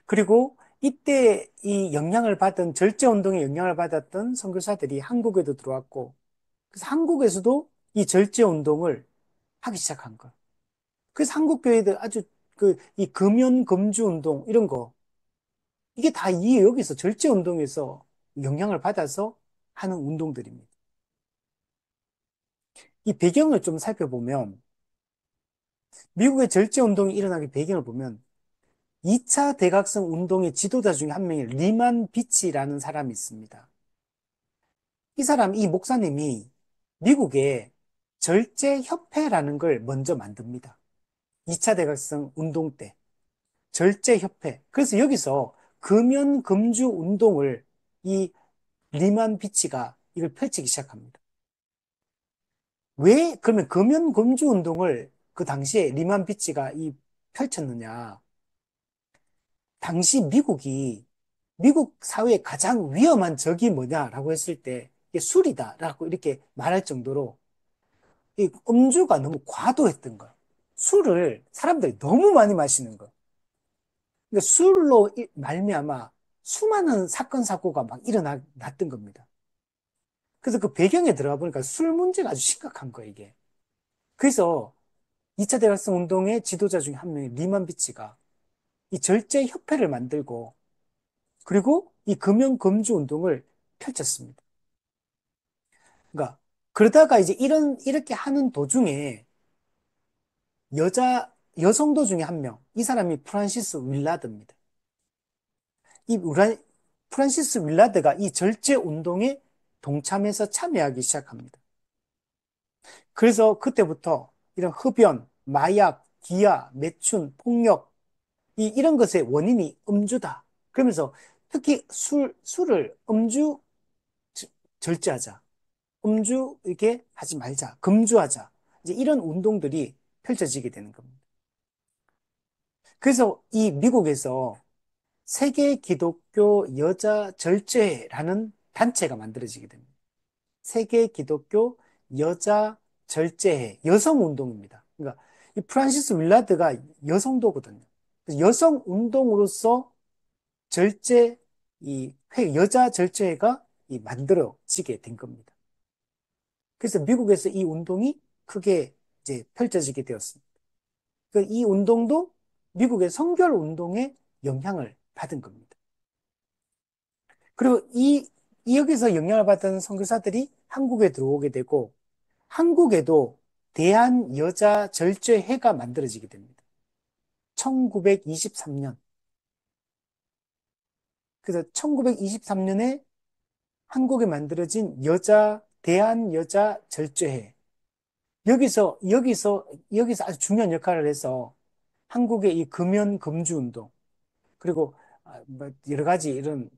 그리고 이때 이 영향을 받은 절제 운동의 영향을 받았던 선교사들이 한국에도 들어왔고, 그래서 한국에서도 이 절제 운동을 하기 시작한 거예요. 그래서 한국 교회들 아주 이 금연 금주 운동 이런 거 이게 다 여기서 절제 운동에서 영향을 받아서 하는 운동들입니다. 이 배경을 좀 살펴보면 미국의 절제 운동이 일어나기 배경을 보면 2차 대각성 운동의 지도자 중에 한 명이 리만 비치라는 사람이 있습니다. 이 목사님이 미국에 절제협회라는 걸 먼저 만듭니다. 2차 대각성 운동 때. 절제협회. 그래서 여기서 금연, 금주 운동을 이 리만 비치가 이걸 펼치기 시작합니다. 왜, 그러면 금연, 금주 운동을 그 당시에 리만 비치가 펼쳤느냐. 당시 미국 사회의 가장 위험한 적이 뭐냐라고 했을 때 이게 술이다라고 이렇게 말할 정도로 이 음주가 너무 과도했던 거예요. 술을 사람들이 너무 많이 마시는 거예요. 그러니까 술로 말미암아 수많은 사건 사고가 막 일어났던 겁니다. 그래서 그 배경에 들어가 보니까 술 문제가 아주 심각한 거예요, 이게. 그래서 2차 대학생 운동의 지도자 중에 한 명이 리만 비치가 이 절제 협회를 만들고 그리고 이 금연 금주 운동을 펼쳤습니다. 그러니까 그러다가 이제 이렇게 하는 도중에 여성도 중에 한 명, 이 사람이 프란시스 윌라드입니다. 이 프란시스 윌라드가 이 절제 운동에 동참해서 참여하기 시작합니다. 그래서 그때부터 이런 흡연, 마약, 기아, 매춘, 폭력, 이런 것의 원인이 음주다. 그러면서 특히 술을 절제하자. 음주 이렇게 하지 말자. 금주하자. 이제 이런 운동들이 펼쳐지게 되는 겁니다. 그래서 이 미국에서 세계 기독교 여자 절제회라는 단체가 만들어지게 됩니다. 세계 기독교 여자 절제회, 여성 운동입니다. 그러니까 이 프란시스 윌라드가 여성도거든요. 여성 운동으로서 절제, 여자 절제회가 만들어지게 된 겁니다. 그래서 미국에서 이 운동이 크게 이제 펼쳐지게 되었습니다. 이 운동도 미국의 성결 운동에 영향을 받은 겁니다. 그리고 여기서 영향을 받은 선교사들이 한국에 들어오게 되고, 한국에도 대한여자절제회가 만들어지게 됩니다. 1923년. 그래서 1923년에 한국에 만들어진 대한여자절제회. 여기서 아주 중요한 역할을 해서 한국의 이 금연 금주 운동, 그리고 뭐 여러 가지 이런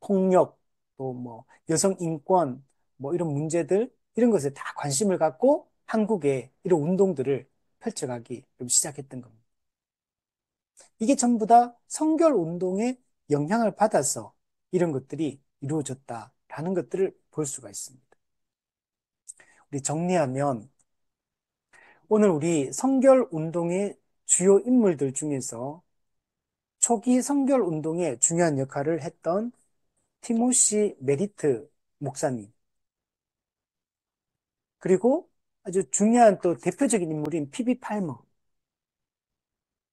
폭력, 또 뭐 여성 인권, 뭐 이런 문제들, 이런 것에 다 관심을 갖고 한국에 이런 운동들을 펼쳐가기 좀 시작했던 겁니다. 이게 전부 다 성결 운동의 영향을 받아서 이런 것들이 이루어졌다라는 것들을 볼 수가 있습니다. 우리 정리하면 오늘 우리 성결 운동의 주요 인물들 중에서 초기 성결 운동에 중요한 역할을 했던 티모시 메리트 목사님, 그리고 아주 중요한 또 대표적인 인물인 피비 팔머,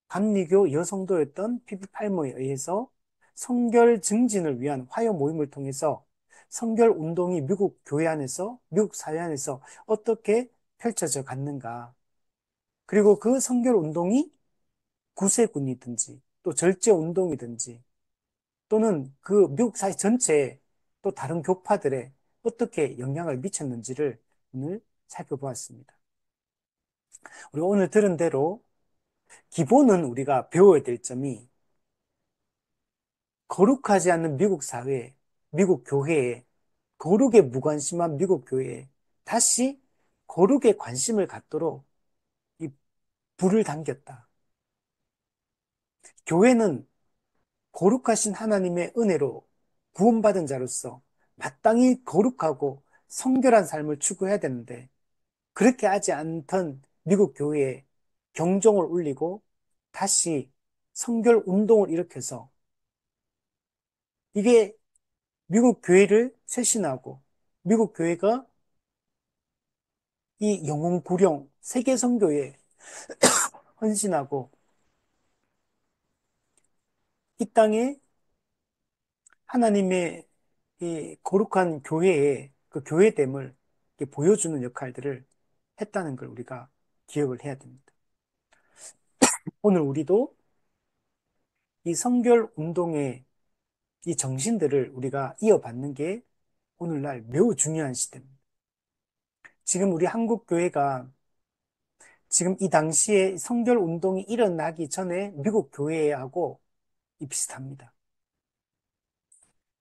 감리교 여성도였던 피비 팔머에 의해서 성결 증진을 위한 화요 모임을 통해서 성결 운동이 미국 교회 안에서, 미국 사회 안에서 어떻게 펼쳐져 갔는가. 그리고 그 성결 운동이 구세군이든지 또 절제 운동이든지 또는 그 미국 사회 전체에 또 다른 교파들에 어떻게 영향을 미쳤는지를 오늘 살펴보았습니다. 우리가 오늘 들은 대로 기본은 우리가 배워야 될 점이 거룩하지 않는 미국 사회, 미국 교회에, 거룩에 무관심한 미국 교회에 다시 거룩에 관심을 갖도록 이 불을 당겼다. 교회는 거룩하신 하나님의 은혜로 구원받은 자로서 마땅히 거룩하고 성결한 삶을 추구해야 되는데 그렇게 하지 않던 미국 교회에 경종을 울리고 다시 성결 운동을 일으켜서 이게 미국 교회를 쇄신하고 미국 교회가 이 영혼 구령 세계 선교에 헌신하고 이 땅에 하나님의 이 거룩한 교회의 그 교회됨을 보여주는 역할들을 했다는 걸 우리가 기억을 해야 됩니다. 오늘 우리도 이 성결 운동의 이 정신들을 우리가 이어받는 게 오늘날 매우 중요한 시대입니다. 지금 우리 한국 교회가 지금 이 당시에 성결 운동이 일어나기 전에 미국 교회하고 비슷합니다.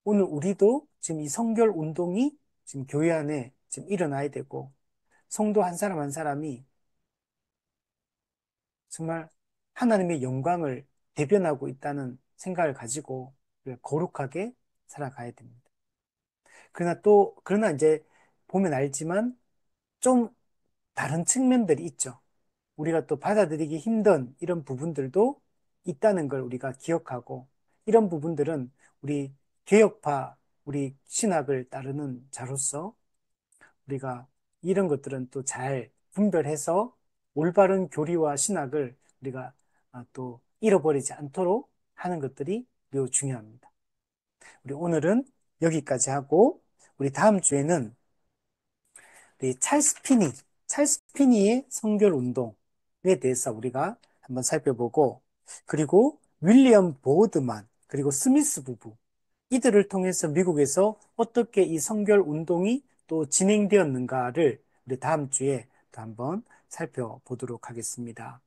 오늘 우리도 지금 이 성결 운동이 지금 교회 안에 지금 일어나야 되고 성도 한 사람 한 사람이 정말 하나님의 영광을 대변하고 있다는 생각을 가지고 거룩하게 살아가야 됩니다. 그러나 이제 보면 알지만 좀 다른 측면들이 있죠. 우리가 또 받아들이기 힘든 이런 부분들도 있다는 걸 우리가 기억하고 이런 부분들은 우리 개혁파, 우리 신학을 따르는 자로서 우리가 이런 것들은 또 잘 분별해서 올바른 교리와 신학을 우리가 또 잃어버리지 않도록 하는 것들이 매우 중요합니다. 우리 오늘은 여기까지 하고 우리 다음 주에는 우리 찰스 피니의 성결 운동에 대해서 우리가 한번 살펴보고 그리고 윌리엄 보드만 그리고 스미스 부부 이들을 통해서 미국에서 어떻게 이 성결 운동이 또 진행되었는가를 우리 다음 주에 또 한번 살펴보도록 하겠습니다.